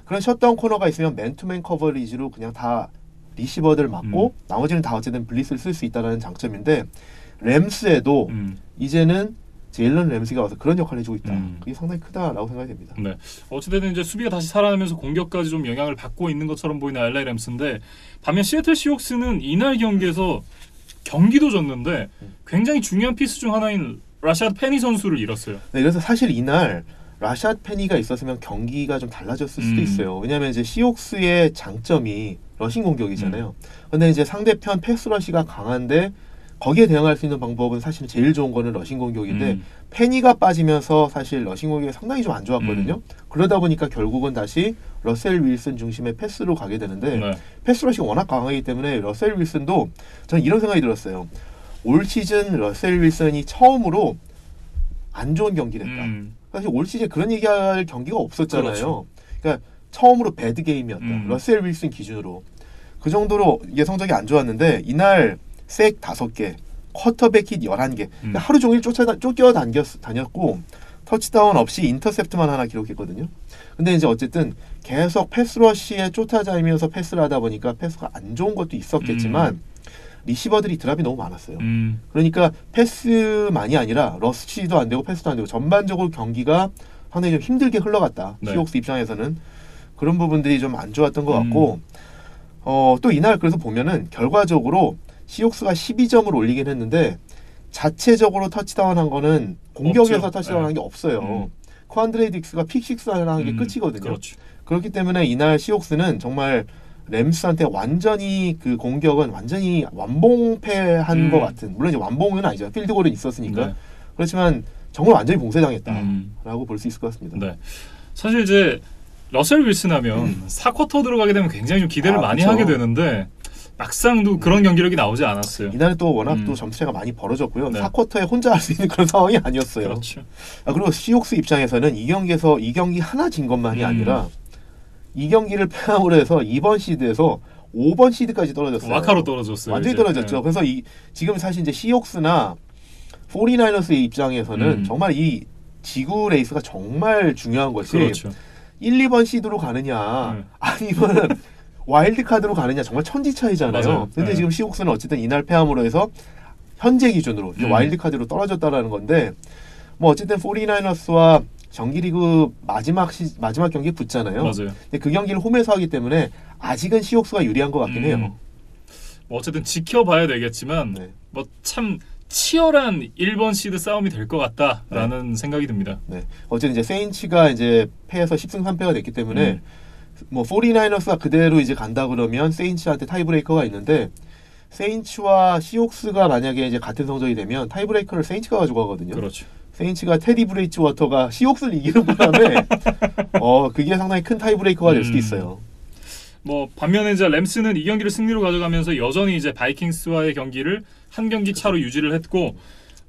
Speaker 2: 그런 셧다운 코너가 있으면 맨투맨 커버리지로 그냥 다 리시버들 맞고 나머지는 다 어쨌든 블리스를 쓸 수 있다는 장점인데 램스에도 이제는 제일런 램시가 와서 그런 역할을 해주고 있다. 그게 상당히 크다라고 생각이 됩니다.
Speaker 1: 네. 어찌됐든 이제 수비가 다시 살아나면서 공격까지 좀 영향을 받고 있는 것처럼 보이는 LA 램스인데 반면 시애틀 시옥스는 이날 경기에서 경기도 졌는데 굉장히 중요한 피스 중 하나인 라샤드 페니 선수를 잃었어요.
Speaker 2: 네, 그래서 사실 이날 라샤드 페니가 있었으면 경기가 좀 달라졌을 수도 있어요. 왜냐하면 이제 시옥스의 장점이 러싱 공격이잖아요. 근데 이제 상대편 패스 러시가 강한데 거기에 대응할 수 있는 방법은 사실 제일 좋은 거는 러싱 공격인데 페니가 빠지면서 사실 러싱 공격이 상당히 좀 안 좋았거든요. 그러다 보니까 결국은 다시 러셀 윌슨 중심의 패스로 가게 되는데 네. 패스 러시가 워낙 강하기 때문에 러셀 윌슨도 저는 이런 생각이 들었어요. 올 시즌 러셀 윌슨이 처음으로 안 좋은 경기를 했다. 사실 올 시즌 그런 얘기할 경기가 없었잖아요. 그렇죠. 그러니까 처음으로 배드 게임이었다. 러셀 윌슨 기준으로. 그 정도로 이게 성적이 안 좋았는데 이날 색 5개, 쿼터백 힛 11개. 그러니까 하루 종일 쫓겨다녔고 터치다운 없이 인터셉트만 하나 기록했거든요. 근데 이제 어쨌든 계속 패스러시에 쫓아다니면서 패스를 하다 보니까 패스가 안 좋은 것도 있었겠지만 리시버들이 드랍이 너무 많았어요. 그러니까 패스만이 아니라 러시도 안 되고 패스도 안 되고 전반적으로 경기가 상당히 좀 힘들게 흘러갔다. 네. 시옥스 입장에서는 그런 부분들이 좀 안 좋았던 것 같고 또 이날 그래서 보면은 결과적으로 시옥스가 12점을 올리긴 했는데 자체적으로 터치다운한 거는 공격에서 없죠. 터치다운한 게 없어요. 코안드레이 딕스가 픽식스 하나 한 게 끝이거든요.
Speaker 1: 그렇죠.
Speaker 2: 그렇기 때문에 이날 시옥스는 정말 램스한테 완전히 그 공격은 완전히 완봉패한 것 같은 물론 이제 완봉은 아니죠. 필드골은 있었으니까 네. 그렇지만 정말 완전히 봉쇄당했다라고 볼 수 있을 것 같습니다.
Speaker 1: 네. 사실 이제 러셀 윌슨 하면 4쿼터 들어가게 되면 굉장히 좀 기대를 많이
Speaker 2: 그렇죠.
Speaker 1: 하게 되는데 막상도 그런 경기력이 나오지 않았어요.
Speaker 2: 이날은 또 워낙 또 점수차가 많이 벌어졌고요. 네. 4쿼터에 혼자 할 수 있는 그런 상황이 아니었어요.
Speaker 1: 그렇죠.
Speaker 2: 그리고 시옥스 입장에서는 이 경기에서 이 경기 하나 진 것만이 아니라 이 경기를 패함으로 해서 2번 시드에서 5번 시드까지 떨어졌어요.
Speaker 1: 와카로 떨어졌어요.
Speaker 2: 완전히
Speaker 1: 이제.
Speaker 2: 떨어졌죠.
Speaker 1: 네.
Speaker 2: 그래서 지금 사실 이제 시옥스나 49ers의 입장에서는 정말 이 지구 레이스가 정말 중요한 것이
Speaker 1: 그렇죠.
Speaker 2: 1, 2번 시드로 가느냐 아니면 와일드 카드로 가느냐 정말 천지 차이잖아요.
Speaker 1: 맞아요.
Speaker 2: 근데 지금 시옥스는 어쨌든 이날 패함으로 해서 현재 기준으로 이제 와일드 카드로 떨어졌다라는 건데 뭐 어쨌든 49ers와 정기리그 마지막 경기에 붙잖아요.
Speaker 1: 맞아요.
Speaker 2: 근데 그 경기를 홈에서 하기 때문에 아직은 시옥스가 유리한 것 같긴 해요.
Speaker 1: 뭐 어쨌든 지켜봐야 되겠지만
Speaker 2: 네.
Speaker 1: 뭐 참 치열한 1번 시드 싸움이 될 것 같다라는 생각이 듭니다.
Speaker 2: 네. 어쨌든 이제 세인츠가 이제 패해서 10승 3패가 됐기 때문에 뭐 49ers가 그대로 이제 간다 그러면 세인츠한테 타이브레이커가 있는데 세인츠와 시옥스가 만약에 이제 같은 성적이 되면 타이브레이커를 세인츠가 가지고 가거든요.
Speaker 1: 그렇죠.
Speaker 2: 세인츠가 테디 브레이츠워터가 시옥스를 이기는 바람에 그게 상당히 큰 타이브레이커가 될 수도 있어요.
Speaker 1: 뭐 반면에 이제 램스는 이 경기를 승리로 가져가면서 여전히 이제 바이킹스와의 경기를 한 경기 차로 유지를 했고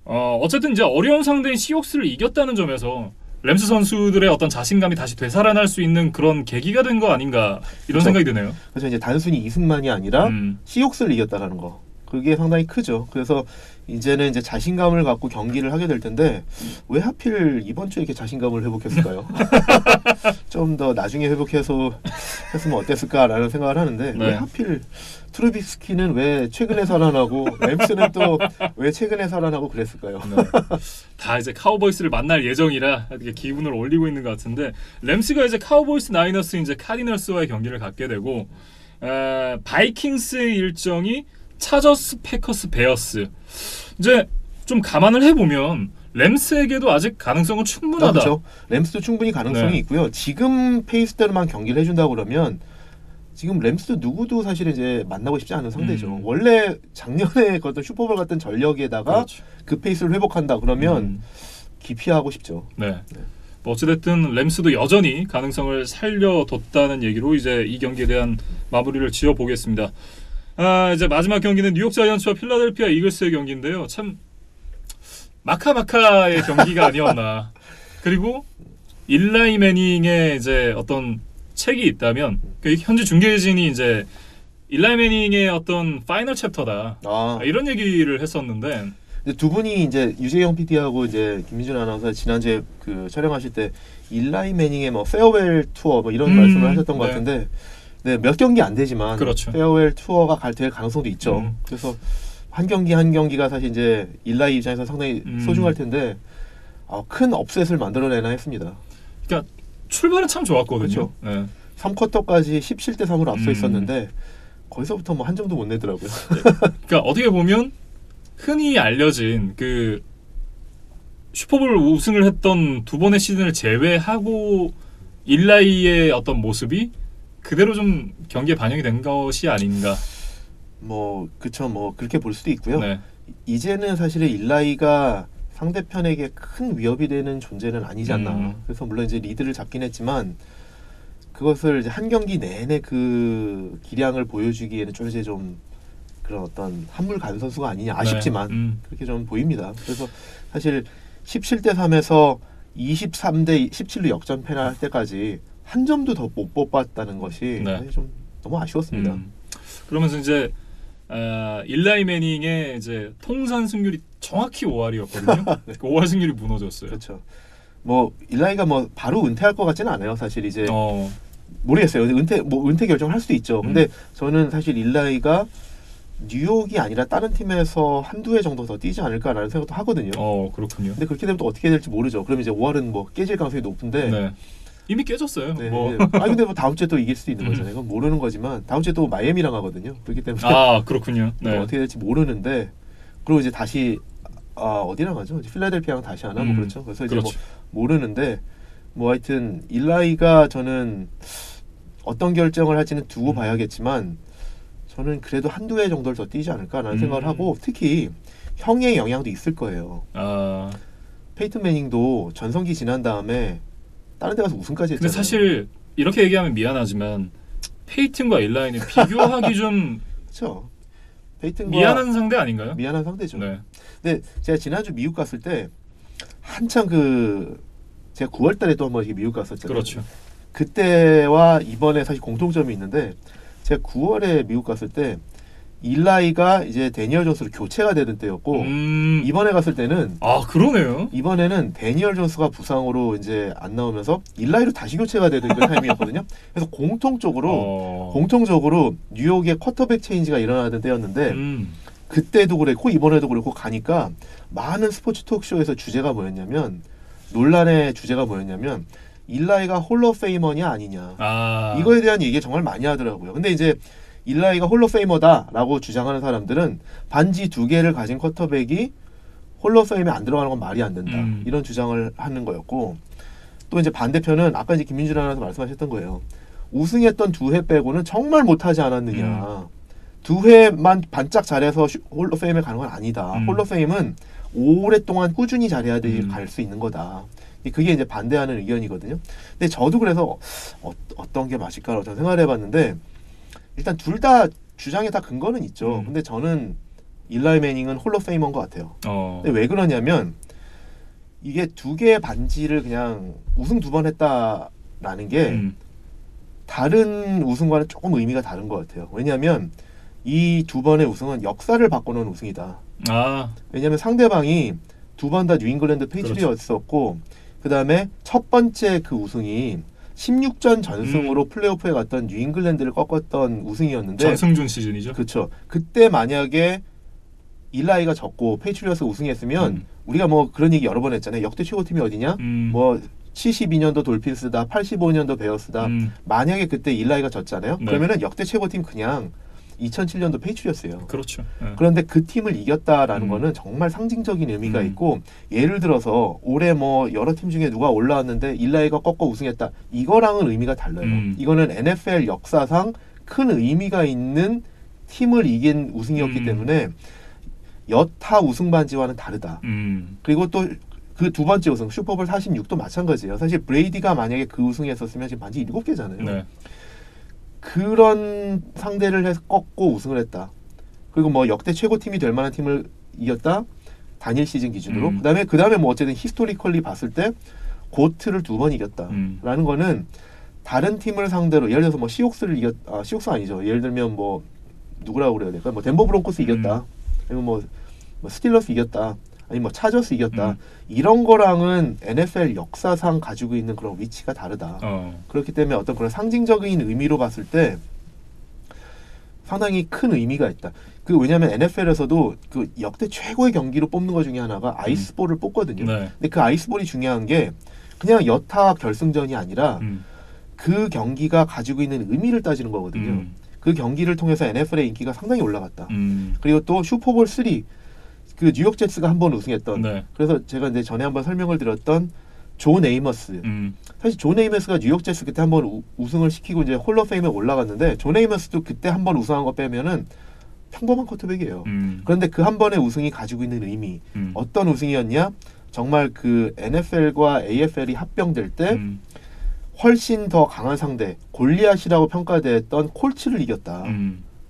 Speaker 1: 어쨌든 이제 어려운 상대인 시옥스를 이겼다는 점에서 램스 선수들의 어떤 자신감이 다시 되살아날 수 있는 그런 계기가 된 거 아닌가 이런 생각이 드네요.
Speaker 2: 그래서 이제 단순히 이승만이 아니라 시옥스를 이겼다라는 거. 그게 상당히 크죠. 그래서 이제는 이제 자신감을 갖고 경기를 하게 될 텐데 왜 하필 이번 주에 이렇게 자신감을 회복했을까요? 좀 더 나중에 회복해서 했으면 어땠을까라는 생각을 하는데 왜 하필 트루비스키는 왜 최근에 살아나고 램스는 또 왜 최근에 살아나고 그랬을까요?
Speaker 1: 다 이제 카우보이스를 만날 예정이라 이렇게 기분을 올리고 있는 것 같은데 램스가 이제 카우보이스, 나이너스, 이제 카디널스와의 경기를 갖게 되고 바이킹스의 일정이 차저스, 패커스, 베어스. 이제 좀 감안을 해보면 램스에게도 아직 가능성은 충분하다.
Speaker 2: 그렇죠. 램스도 충분히 가능성이 있고요. 지금 페이스대로만 경기를 해준다고 그러면 지금 램스도 누구도 사실 이제 만나고 싶지 않은 상대죠. 원래 작년에 그 어떤 슈퍼볼 같은 전력에다가 그렇죠. 그 페이스를 회복한다 그러면 기피하고 싶죠.
Speaker 1: 네. 뭐 어찌됐든 램스도 여전히 가능성을 살려뒀다는 얘기로 이제 이 경기에 대한 마무리를 지어보겠습니다. 이제 마지막 경기는 뉴욕 자이언츠와 필라델피아 이글스의 경기인데요. 참 마카마카의 경기가 아니었나. 그리고 일라이 매닝의 이제 어떤 책이 있다면 현지 중계진이 이제 일라이 매닝의 어떤 파이널 챕터다. 이런 얘기를 했었는데
Speaker 2: 두 분이 이제 유재영 PD하고 이제 김민준 아나운서 지난주에 그 촬영하실 때 일라이 매닝의 뭐 페어웰 투어 뭐 이런 말씀을 하셨던 것 같은데. 네, 몇 경기 안 되지만
Speaker 1: 그렇죠.
Speaker 2: 페어웰 투어가 될 가능성도 있죠. 그래서 한 경기 한 경기가 사실 이제 일라이 입장에서 상당히 소중할 텐데 큰 업셋을 만들어내나 했습니다.
Speaker 1: 그러니까 출발은 참 좋았거든요.
Speaker 2: 그렇죠. 네. 3쿼터까지 17대 3으로 앞서 있었는데 거기서부터 뭐 한 점도 못 내더라고요.
Speaker 1: 그러니까 어떻게 보면 흔히 알려진 그 슈퍼볼 우승을 했던 두 번의 시즌을 제외하고 일라이의 어떤 모습이 그대로 좀 경기에 반영이 된 것이 아닌가.
Speaker 2: 뭐 그쵸, 뭐 그렇게 볼 수도 있고요.
Speaker 1: 네.
Speaker 2: 이제는 사실은 일라이가 상대편에게 큰 위협이 되는 존재는 아니지 않나. 그래서 물론 이제 리드를 잡긴 했지만 그것을 이제 한 경기 내내 그 기량을 보여주기에는 좀 이제 좀 그런 어떤 한물 간 선수가 아니냐 아쉽지만 그렇게 좀 보입니다. 그래서 사실 17대 3에서 23대 17로 역전패할 때까지 한 점도 더 못 뽑았다는 것이 좀 너무 아쉬웠습니다.
Speaker 1: 그러면서 이제 일라이 매닝의 이제 통산 승률이 정확히 5할이었거든요. 네. 5할 승률이 무너졌어요.
Speaker 2: 그렇죠. 뭐 일라이가 뭐 바로 은퇴할 것 같지는 않아요. 사실 이제 모르겠어요. 은퇴 결정을 할 수도 있죠. 근데 저는 사실 일라이가 뉴욕이 아니라 다른 팀에서 한두 해 정도 더 뛰지 않을까라는 생각도 하거든요.
Speaker 1: 그렇군요.
Speaker 2: 근데 그렇게 되면 또 어떻게 될지 모르죠. 그럼 이제 5할은 뭐 깨질 가능성이 높은데.
Speaker 1: 네. 이미 깨졌어요.
Speaker 2: 네,
Speaker 1: 뭐.
Speaker 2: 근데 뭐 다음 주에 또 이길 수도 있는 거잖아요. 이건 모르는 거지만 다음 주에 또 마이애미랑 하거든요. 그렇기 때문에
Speaker 1: 그렇군요. 네.
Speaker 2: 어떻게 될지 모르는데 그리고 이제 다시 어디랑 하죠? 필라델피아랑 다시 하나 뭐 그렇죠. 그래서 이제 뭐 모르는데 뭐 하여튼 일라이가 저는 어떤 결정을 할지는 두고 봐야겠지만 저는 그래도 한두 해 정도를 더 뛰지 않을까라는 생각을 하고 특히 형의 영향도 있을 거예요. 페이튼 매닝도 전성기 지난 다음에 다른 데 가서 우승까지 했잖아요.
Speaker 1: 근데 사실 이렇게 얘기하면 미안하지만 페이튼과 일라이는 비교하기 좀
Speaker 2: 그렇죠. 페이튼과
Speaker 1: 미안한 상대 아닌가요?
Speaker 2: 미안한 상대죠.
Speaker 1: 네.
Speaker 2: 근데 제가 지난주 미국 갔을 때 한창 제가 9월달에 또 한번 미국 갔었잖아요.
Speaker 1: 그렇죠.
Speaker 2: 그때와 이번에 사실 공통점이 있는데 제가 9월에 미국 갔을 때 일라이가 이제 데니얼 존스로 교체가 되던 때였고 이번에 갔을 때는
Speaker 1: 그러네요.
Speaker 2: 이번에는 데니얼 존스가 부상으로 이제 안 나오면서 일라이로 다시 교체가 되던 그 타이밍이었거든요. 그래서 공통적으로 뉴욕의 쿼터백 체인지가 일어나던 때였는데 그때도 그랬고 이번에도 그랬고 가니까 많은 스포츠 토크쇼에서 주제가 뭐였냐면 논란의 주제가 뭐였냐면 일라이가 홀로페이머냐 아니냐 이거에 대한 얘기 정말 많이 하더라고요. 근데 이제 일라이가 홀로페이머다라고 주장하는 사람들은 반지 2개를 가진 쿼터백이 홀로페임에 안 들어가는 건 말이 안 된다. 이런 주장을 하는 거였고 또 이제 반대편은 아까 이제 김민준 아나운서 말씀하셨던 거예요. 우승했던 2회 빼고는 정말 못하지 않았느냐. 2회만 반짝 잘해서 홀로페임에 가는 건 아니다. 홀로페임은 오랫동안 꾸준히 잘해야 갈 수 있는 거다. 그게 이제 반대하는 의견이거든요. 근데 저도 그래서 어떤 게 맞을까라고 저는 생각을 해봤는데 일단 둘 다 주장에 다 근거는 있죠. 근데 저는 일라이 매닝은 홀로페이머인 것 같아요. 근데 왜 그러냐면 이게 두 개의 반지를 그냥 우승 2번 했다라는 게 다른 우승과는 조금 의미가 다른 것 같아요. 왜냐하면 이 2번의 우승은 역사를 바꿔놓은 우승이다. 왜냐하면 상대방이 2번 다 뉴잉글랜드 페이트리엇이었고 그다음에 첫 번째 그 우승이 16전 전승으로 플레이오프에 갔던 뉴잉글랜드를 꺾었던 우승이었는데
Speaker 1: 전승준 시즌이죠.
Speaker 2: 그렇죠. 그때 만약에 일라이가 졌고 페이트리엇이 우승했으면 우리가 뭐 그런 얘기 여러 번 했잖아요. 역대 최고팀이 어디냐? 뭐 72년도 돌핀스다, 85년도 베어스다. 만약에 그때 일라이가 졌잖아요. 네. 그러면은 역대 최고팀 그냥 2007년도 페이트리엇이에요.
Speaker 1: 그렇죠.
Speaker 2: 그런데 그 팀을 이겼다라는 거는 정말 상징적인 의미가 있고 예를 들어서 올해 뭐 여러 팀 중에 누가 올라왔는데 일라이가 꺾어 우승했다. 이거랑은 의미가 달라요. 이거는 NFL 역사상 큰 의미가 있는 팀을 이긴 우승이었기 때문에 여타 우승 반지와는 다르다. 그리고 또 그 2번째 우승 슈퍼볼 46도 마찬가지예요. 사실 브레이디가 만약에 그 우승했었으면 지금 반지 7개잖아요.
Speaker 1: 네.
Speaker 2: 그런 상대를 해서 꺾고 우승을 했다. 그리고 뭐 역대 최고팀이 될 만한 팀을 이겼다. 단일 시즌 기준으로. 그다음에 뭐 어쨌든 히스토리컬리 봤을 때 고트를 2번 이겼다라는 거는 다른 팀을 상대로 예를 들어서 뭐 시옥스를 시옥스 아니죠. 예를 들면 뭐 누구라고 그래야 될까? 뭐 덴버 브론코스 이겼다. 그리고 뭐 스틸러스 이겼다. 아니 뭐 차저스 이겼다. 이런 거랑은 NFL 역사상 가지고 있는 그런 위치가 다르다. 그렇기 때문에 어떤 그런 상징적인 의미로 봤을 때 상당히 큰 의미가 있다. 그 왜냐하면 NFL에서도 그 역대 최고의 경기로 뽑는 것 중에 하나가 아이스볼을 뽑거든요.
Speaker 1: 네.
Speaker 2: 근데 그 아이스볼이 중요한 게 그냥 여타 결승전이 아니라 그 경기가 가지고 있는 의미를 따지는 거거든요. 그 경기를 통해서 NFL의 인기가 상당히 올라갔다. 그리고 또 슈퍼볼 3 그 뉴욕 제츠가 한 번 우승했던
Speaker 1: 네.
Speaker 2: 그래서 제가 이제 전에 한번 설명을 드렸던 존 에이머스 사실 존 에이머스가 뉴욕 제츠 그때 한 번 우승을 시키고 이제 홀 오브 페임에 올라갔는데 존 에이머스도 그때 한 번 우승한 거 빼면은 평범한 쿼터백이에요. 그런데 그 한 번의 우승이 가지고 있는 의미 어떤 우승이었냐? 정말 그 NFL과 AFL이 합병될 때 훨씬 더 강한 상대 골리앗이라고 평가됐던 콜츠를 이겼다.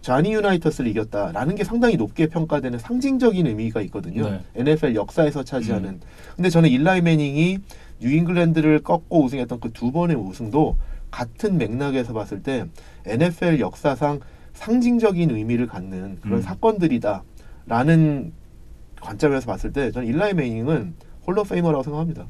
Speaker 2: 자니 유나이터스를 이겼다라는 게 상당히 높게 평가되는 상징적인 의미가 있거든요. 네. NFL 역사에서 차지하는. 근데 저는 일라이 매닝이 뉴잉글랜드를 꺾고 우승했던 그 2번의 우승도 같은 맥락에서 봤을 때 NFL 역사상 상징적인 의미를 갖는 그런 사건들이다라는 관점에서 봤을 때 저는 일라이 매닝은 홀 오브 페이머라고 생각합니다.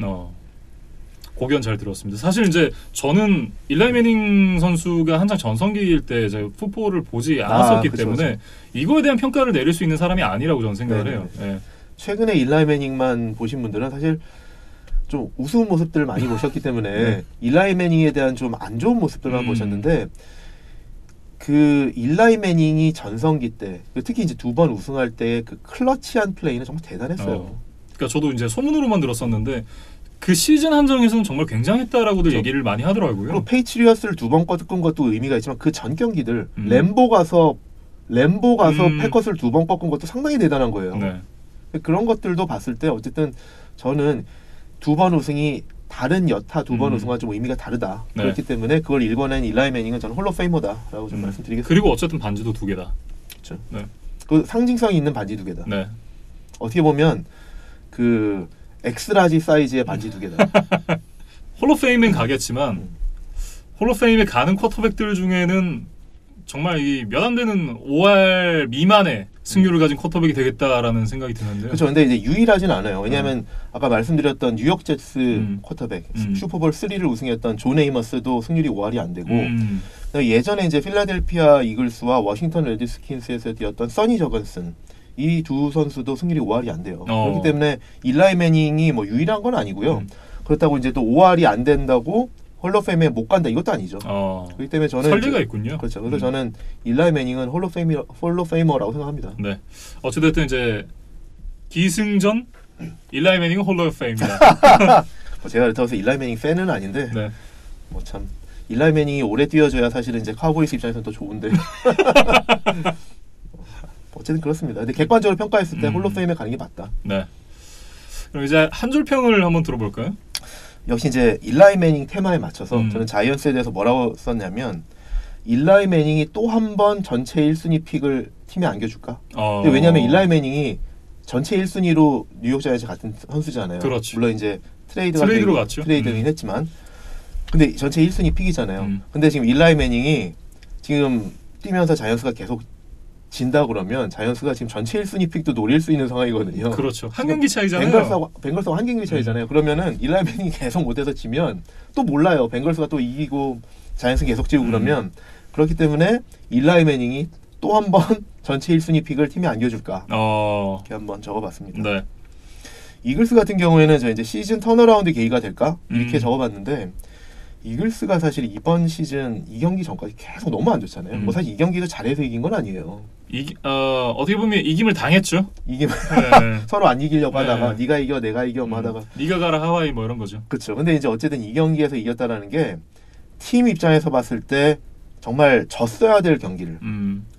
Speaker 1: 고견 잘 들었습니다. 사실 이제 저는 일라이 매닝 선수가 한창 전성기일 때 이제 풋볼을 보지 않았었기 때문에 이거에 대한 평가를 내릴 수 있는 사람이 아니라고 저는 생각을 해요. 네.
Speaker 2: 최근에 일라이 매닝만 보신 분들은 사실 좀 우스운 모습들을 많이 보셨기 때문에 일라이 매닝에 대한 좀 안 좋은 모습들만 보셨는데 그 일라이 매닝이 전성기 때 특히 이제 2번 우승할 때 그 클러치한 플레이는 정말 대단했어요.
Speaker 1: 그러니까 저도 이제 소문으로만 들었었는데 그 시즌 한정에서는 정말 굉장했다라고들 얘기를 많이 하더라고요.
Speaker 2: 그리고 페이트리엇을 2번 꺾은 것도 의미가 있지만 그 전 경기들 램보 가서 패커스를 2번 꺾은 것도 상당히 대단한 거예요.
Speaker 1: 네.
Speaker 2: 그런 것들도 봤을 때 어쨌든 저는 2번 우승이 다른 여타 2번 우승과 좀 의미가 다르다.
Speaker 1: 네.
Speaker 2: 그렇기 때문에 그걸 일궈낸 일라이 매닝은 저는 홀 오브 페이머다라고 좀 말씀드리겠습니다.
Speaker 1: 그리고 어쨌든 반지도 2개다.
Speaker 2: 그렇죠.
Speaker 1: 네.
Speaker 2: 그 상징성이 있는 반지 2개다.
Speaker 1: 네.
Speaker 2: 어떻게 보면 그 엑스라지 사이즈의 반지 2개다.
Speaker 1: 홀 오브 페임은 가겠지만 홀 오브 페임에 가는 쿼터백들 중에는 정말 이 몇 안 되는 5할 미만의 승률을 가진 쿼터백이 되겠다라는 생각이 드는데요.
Speaker 2: 그렇죠. 근데 이제 유일하진 않아요. 왜냐하면 아까 말씀드렸던 뉴욕 제츠 쿼터백 슈퍼볼 3를 우승했던 존 에이머스도 승률이 5할이 안 되고 예전에 이제 필라델피아 이글스와 워싱턴 레드스킨스에서 뛰었던 써니 저건슨 이 두 선수도 승률이 5할이 안 돼요. 그렇기 때문에 일라이 매닝이 뭐 유일한 건 아니고요. 그렇다고 이제 또 5할이 안 된다고 홀 오브 페임에 못 간다 이것도 아니죠. 그렇기 때문에 저는
Speaker 1: 설리가 있군요.
Speaker 2: 그렇죠. 그래서 저는 일라이 매닝은 홀 오브 페이머라고 생각합니다.
Speaker 1: 네. 어쨌든 이제 기승전 일라이 매닝은 홀 오브 페임이다.
Speaker 2: 제가 그렇다고 해서 일라이 매닝 팬은 아닌데
Speaker 1: 네.
Speaker 2: 뭐 참 일라이 매닝이 오래 뛰어줘야 사실은 이제 카우보이스 입장에서는 더 좋은데. 어쨌든 그렇습니다. 근데 객관적으로 평가했을 때 홀 오브 페임에 가는 게 맞다.
Speaker 1: 네. 그럼 이제 한 줄 평을 한번 들어볼까요?
Speaker 2: 역시 이제 일라이 매닝 테마에 맞춰서 저는 자이언츠에 대해서 뭐라고 썼냐면 일라이 매닝이 또 한 번 전체 1순위 픽을 팀에 안겨줄까? 근데 왜냐하면 일라이 매닝이 전체 1순위로 뉴욕 자이언츠 같은 선수잖아요.
Speaker 1: 그렇죠.
Speaker 2: 물론 이제
Speaker 1: 트레이드로 갔죠.
Speaker 2: 트레이드는 했지만 근데 전체 1순위 픽이잖아요. 근데 지금 일라이 매닝이 지금 뛰면서 자이언츠가 계속 진다 그러면 자이언츠가 지금 전체 1순위 픽도 노릴 수 있는 상황이거든요.
Speaker 1: 그렇죠. 한 경기 차이잖아요.
Speaker 2: 벵걸스하고 한 경기 차이잖아요. 그러면은 일라이 매닝이 계속 못해서 지면 또 몰라요. 벵걸스가 또 이기고 자이언츠 계속 지고 그러면 그렇기 때문에 일라이 매닝이 또 한 번 전체 1순위 픽을 팀에 안겨줄까? 이렇게 한번 적어봤습니다.
Speaker 1: 네.
Speaker 2: 이글스 같은 경우에는 저 이제 시즌 턴어라운드 계기가 될까? 이렇게 적어봤는데 이글스가 사실 이번 시즌 2경기 전까지 계속 너무 안 좋잖아요. 뭐 사실 2경기도 잘해서 이긴 건 아니에요.
Speaker 1: 어떻게 보면 이김을 당했죠.
Speaker 2: 네. 서로 안 이기려고 하다가 네가 이겨 내가 이겨 하다가
Speaker 1: 네가 가라 하와이 뭐 이런 거죠.
Speaker 2: 그렇죠. 근데 이제 어쨌든 2경기에서 이겼다라는 게 팀 입장에서 봤을 때 정말 졌어야 될 경기를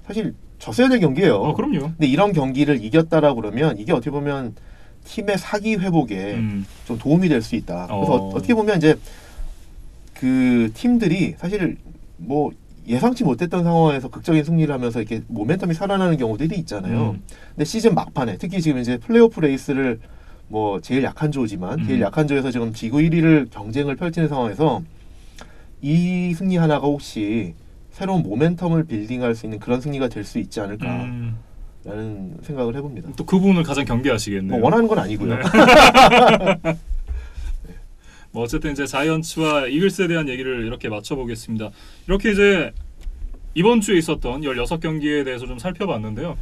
Speaker 2: 사실 졌어야 될 경기예요.
Speaker 1: 그럼요.
Speaker 2: 근데 이런 경기를 이겼다라고 그러면 이게 어떻게 보면 팀의 사기 회복에 좀 도움이 될 수 있다. 그래서 어떻게 보면 이제 그 팀들이 사실 뭐 예상치 못했던 상황에서 극적인 승리를 하면서 이렇게 모멘텀이 살아나는 경우들이 있잖아요. 근데 시즌 막판에 특히 지금 이제 플레이오프 레이스를 뭐 제일 약한 조지만 제일 약한 조에서 지금 지구 1위를 경쟁을 펼치는 상황에서 이 승리 하나가 혹시 새로운 모멘텀을 빌딩할 수 있는 그런 승리가 될 수 있지 않을까라는 생각을 해봅니다.
Speaker 1: 또 그 부분을 가장 경계하시겠네요.
Speaker 2: 뭐 원하는 건 아니고요.
Speaker 1: 네. 뭐 어쨌든 이제 자이언츠와 이글스에 대한 얘기를 이렇게 맞춰보겠습니다. 이렇게 이제 이번 주에 있었던 16경기에 대해서 좀 살펴봤는데요.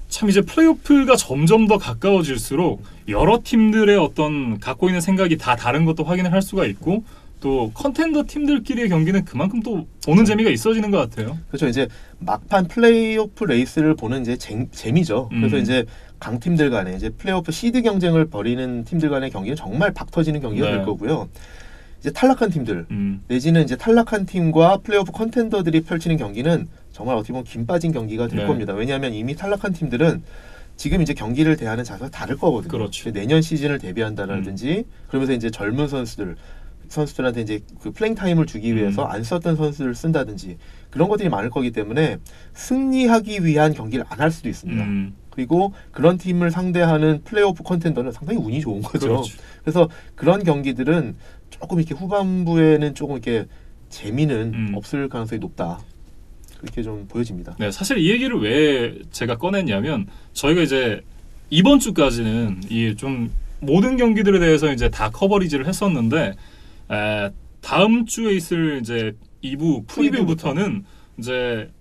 Speaker 1: 참 이제 플레이오프가 점점 더 가까워질수록 여러 팀들의 어떤 갖고 있는 생각이 다 다른 것도 확인을 할 수가 있고 또 컨텐더 팀들끼리의 경기는 그만큼 또 보는 재미가 있어지는 것 같아요.
Speaker 2: 그렇죠. 이제 막판 플레이오프 레이스를 보는 이제 재미죠. 그래서 이제 강팀들 간에 이제 플레이오프 시드 경쟁을 벌이는 팀들 간의 경기는 정말 박 터지는 경기가 될 거고요. 이제 탈락한 팀들 내지는 이제 탈락한 팀과 플레이오프 컨텐더들이 펼치는 경기는 정말 어떻게 보면 김 빠진 경기가 될 겁니다. 왜냐하면 이미 탈락한 팀들은 지금 이제 경기를 대하는 자세가 다를 거거든요.
Speaker 1: 그렇죠.
Speaker 2: 내년 시즌을 대비한다라든지 그러면서 이제 젊은 선수들한테 이제 그 플레잉 타임을 주기 위해서 안 썼던 선수를 쓴다든지 그런 것들이 많을 거기 때문에 승리하기 위한 경기를 안 할 수도 있습니다. 그리고 그런 팀을 상대하는 플레이오프 컨텐더는 상당히 운이 좋은 거죠.
Speaker 1: 그렇죠.
Speaker 2: 그래서 그런 경기들은 조금 이렇게 후반부에는 조금 이렇게 재미는 없을 가능성이 높다. 그렇게 좀 보여집니다.
Speaker 1: 네, 사실 이 얘기를 왜 제가 꺼냈냐면 저희가 이제 이번 주까지는 이 좀 모든 경기들에 대해서 이제 다 커버리지를 했었는데 다음 주에 있을 이제 2부 프리뷰부터는 이제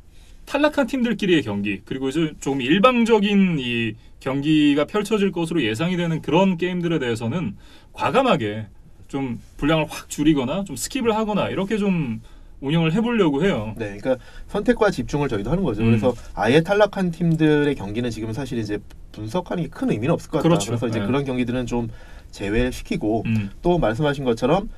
Speaker 1: 탈락한 팀들끼리의 경기 그리고 이제 좀 일방적인 이 경기가 펼쳐질 것으로 예상이 되는 그런 게임들에 대해서는 과감하게 좀 분량을 확 줄이거나 좀 스킵을 하거나 이렇게 좀 운영을 해보려고 해요.
Speaker 2: 네, 그러니까 선택과 집중을 저희도 하는 거죠. 그래서 아예 탈락한 팀들의 경기는 지금 사실 이제 분석하는 게 큰 의미는 없을 것 같다.
Speaker 1: 그렇죠.
Speaker 2: 그래서 이제 그런 경기들은 좀 제외시키고 또 말씀하신 것처럼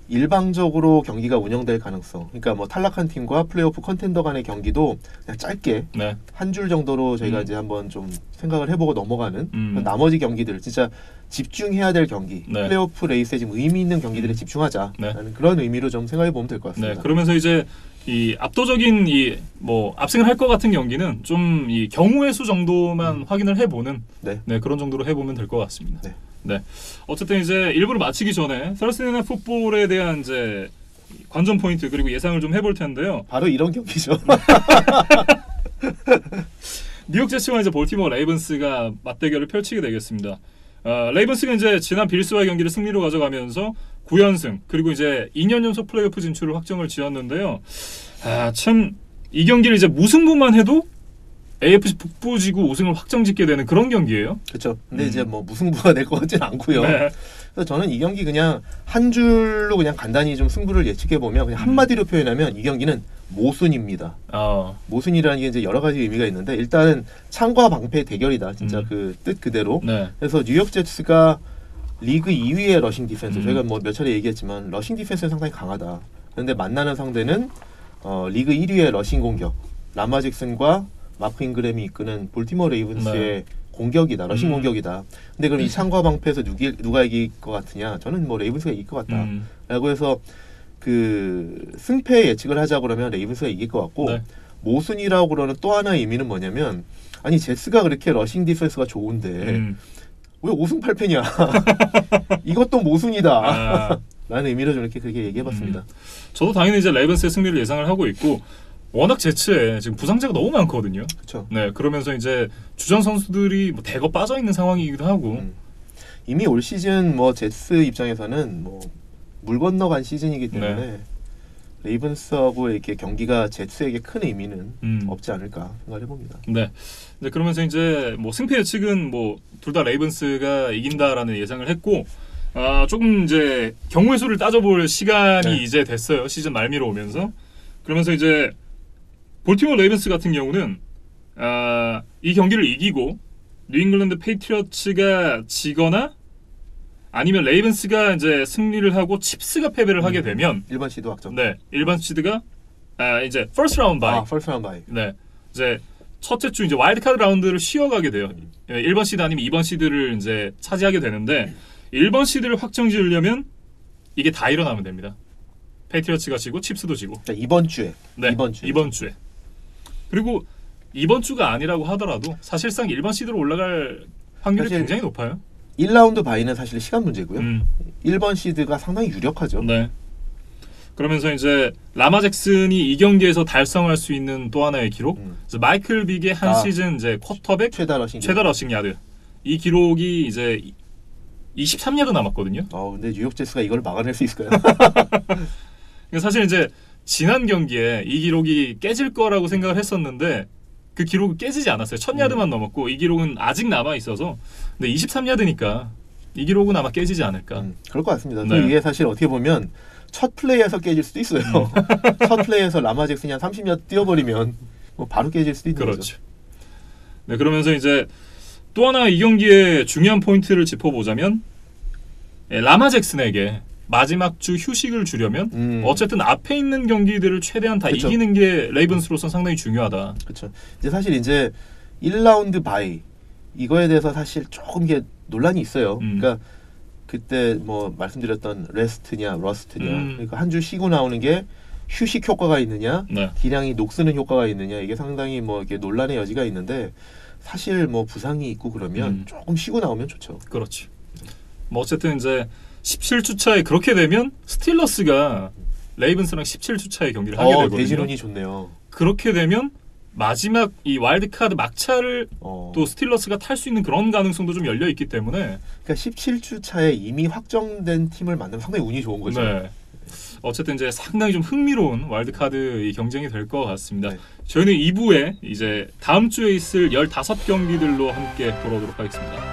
Speaker 2: 일방적으로 경기가 운영될 가능성. 그러니까 뭐 탈락한 팀과 플레이오프 컨텐더 간의 경기도 그냥 짧게 한 줄 정도로 저희가 이제 한번 좀 생각을 해보고 넘어가는 나머지 경기들 진짜 집중해야 될 경기, 플레이오프 레이스에 지금 의미 있는 경기들에 집중하자라는 그런 의미로 좀 생각해 보면 될 것 같습니다.
Speaker 1: 네, 그러면서 이제 이 압도적인 이 뭐 압승을 할 것 같은 경기는 좀 이 경우의 수 정도만 확인을 해보는 그런 정도로 해보면 될 것 같습니다. 네, 어쨌든 이제 1부를 마치기 전에 서스데이 나이트 풋볼에 대한 이제 관전 포인트 그리고 예상을 좀 해볼 텐데요.
Speaker 2: 바로 이런 경기죠.
Speaker 1: 뉴욕 제츠와 이제 볼티모어 레이븐스가 맞대결을 펼치게 되겠습니다. 레이븐스가 이제 지난 빌스와의 경기를 승리로 가져가면서 9연승 그리고 이제 2년 연속 플레이오프 진출을 확정을 지었는데요. 참 이 경기를 이제 무승부만 해도 AFC 북부지구 우승을 확정짓게 되는 그런 경기예요.
Speaker 2: 그렇죠. 근데 이제 뭐 무승부가 될 것 같지는 않고요. 그래서 저는 이 경기 그냥 한 줄로 그냥 간단히 좀 승부를 예측해 보면 그냥 한마디로 표현하면 이 경기는 모순입니다. 모순이라는 게 이제 여러 가지 의미가 있는데 일단은 창과 방패의 대결이다. 진짜 그 뜻 그대로. 그래서 뉴욕 제츠가 리그 2위의 러싱 디펜스. 저희가 뭐 몇 차례 얘기했지만 러싱 디펜스는 상당히 강하다. 그런데 만나는 상대는 리그 1위의 러싱 공격. 라마 잭슨과 마크 잉그램이 이끄는 볼티모어 레이븐스의 공격이다. 러싱 공격이다. 근데 그럼 이 창과 방패에서 누가 이길 것 같으냐? 저는 뭐 레이븐스가 이길 것 같다. 라고 해서 그 승패 예측을 하자 그러면 레이븐스가 이길 것 같고
Speaker 1: 네.
Speaker 2: 모순이라고 그러는 또 하나의 의미는 뭐냐면 아니 제스가 그렇게 러싱 디펜스가 좋은데 왜 5승 8패냐 이것도 모순이다 라는 의미로 좀 이렇게 그렇게 얘기해봤습니다.
Speaker 1: 저도 당연히 이제 레이븐스의 승리를 예상을 하고 있고 워낙 제츠에 지금 부상자가 너무 많거든요.
Speaker 2: 그렇죠.
Speaker 1: 네, 그러면서 이제 주전 선수들이 뭐 대거 빠져 있는 상황이기도 하고
Speaker 2: 이미 올 시즌 뭐 제츠 입장에서는 뭐 물 건너간 시즌이기 때문에
Speaker 1: 네.
Speaker 2: 레이븐스하고 이렇게 경기가 제츠에게 큰 의미는 없지 않을까 생각을 해봅니다.
Speaker 1: 네. 네, 그러면서 이제 뭐 승패 예측은 뭐 둘 다 레이븐스가 이긴다라는 예상을 했고 조금 이제 경우의 수를 따져볼 시간이
Speaker 2: 네.
Speaker 1: 이제 됐어요. 시즌 말미로 오면서 그러면서 이제 볼티모어 레이븐스 같은 경우는 이 경기를 이기고 뉴잉글랜드 페이트리어츠가 지거나 아니면 레이븐스가 이제 승리를 하고 칩스가 패배를 하게 되면
Speaker 2: 1번 시드 확정.
Speaker 1: 네, 일반 시드가 이제 first round bye.
Speaker 2: first round bye.
Speaker 1: 네, 이제 첫째 주 이제 와일드 카드 라운드를 쉬어가게 돼요. 1번 시드 아니면 2번 시드를 이제 차지하게 되는데 1번 시드를 확정지으려면 이게 다 일어나면 됩니다. 페이트리어츠가 지고 칩스도 지고.
Speaker 2: 자, 이번 주에.
Speaker 1: 네,
Speaker 2: 이번
Speaker 1: 주에. 그리고 이번 주가 아니라고 하더라도 사실상 1번 시드로 올라갈 확률이 굉장히 높아요.
Speaker 2: 1라운드 바이는 사실 시간 문제고요. 1번 시드가 상당히 유력하죠.
Speaker 1: 네. 그러면서 이제 라마 잭슨이 이 경기에서 달성할 수 있는 또 하나의 기록, 마이클 빅의 한 시즌 이제 쿼터백 최다 러싱 야드. 이 기록이 이제 23야드 남았거든요.
Speaker 2: 근데 뉴욕 제스가 이걸 막아낼 수 있을까요?
Speaker 1: 사실 이제 지난 경기에 이 기록이 깨질 거라고 생각을 했었는데 그 기록은 깨지지 않았어요. 1000야드만 넘었고 이 기록은 아직 남아 있어서 근데 23야드니까 이 기록은 아마 깨지지 않을까.
Speaker 2: 그럴 것 같습니다.
Speaker 1: 네.
Speaker 2: 이게 사실 어떻게 보면 첫 플레이에서 깨질 수도 있어요. 첫 플레이에서 라마 잭슨이 한 30야드 뛰어버리면 뭐 바로 깨질 수도 있는 거죠.
Speaker 1: 네, 그러면서 이제 또 하나 이 경기의 중요한 포인트를 짚어보자면 라마 잭슨에게 마지막 주 휴식을 주려면 어쨌든 앞에 있는 경기들을 최대한 다
Speaker 2: 그쵸.
Speaker 1: 이기는 게 레이븐스로서 상당히 중요하다.
Speaker 2: 그렇죠. 이제 사실 이제 1라운드 바이 이거에 대해서 사실 조금 이게 논란이 있어요. 그러니까 그때 뭐 말씀드렸던 레스트냐 러스트냐 그러니까 한 주 쉬고 나오는 게 휴식 효과가 있느냐 기량이 녹쓰는 효과가 있느냐 이게 상당히 뭐 이게 논란의 여지가 있는데 사실 뭐 부상이 있고 그러면 조금 쉬고 나오면 좋죠.
Speaker 1: 그렇지. 뭐 어쨌든 이제 17주차에 그렇게 되면 스틸러스가 레이븐스랑 17주차에 경기를 하게 되거든요.
Speaker 2: 대진운이 좋네요.
Speaker 1: 그렇게 되면 마지막 이 와일드카드 막차를 또 스틸러스가 탈 수 있는 그런 가능성도 좀 열려 있기 때문에
Speaker 2: 그러니까 17주차에 이미 확정된 팀을 만나면 상당히 운이 좋은 거죠.
Speaker 1: 네. 어쨌든 이제 상당히 좀 흥미로운 와일드카드 이 경쟁이 될 것 같습니다.
Speaker 2: 네.
Speaker 1: 저희는 2부에 이제 다음 주에 있을 15경기들로 함께 돌아오도록 하겠습니다.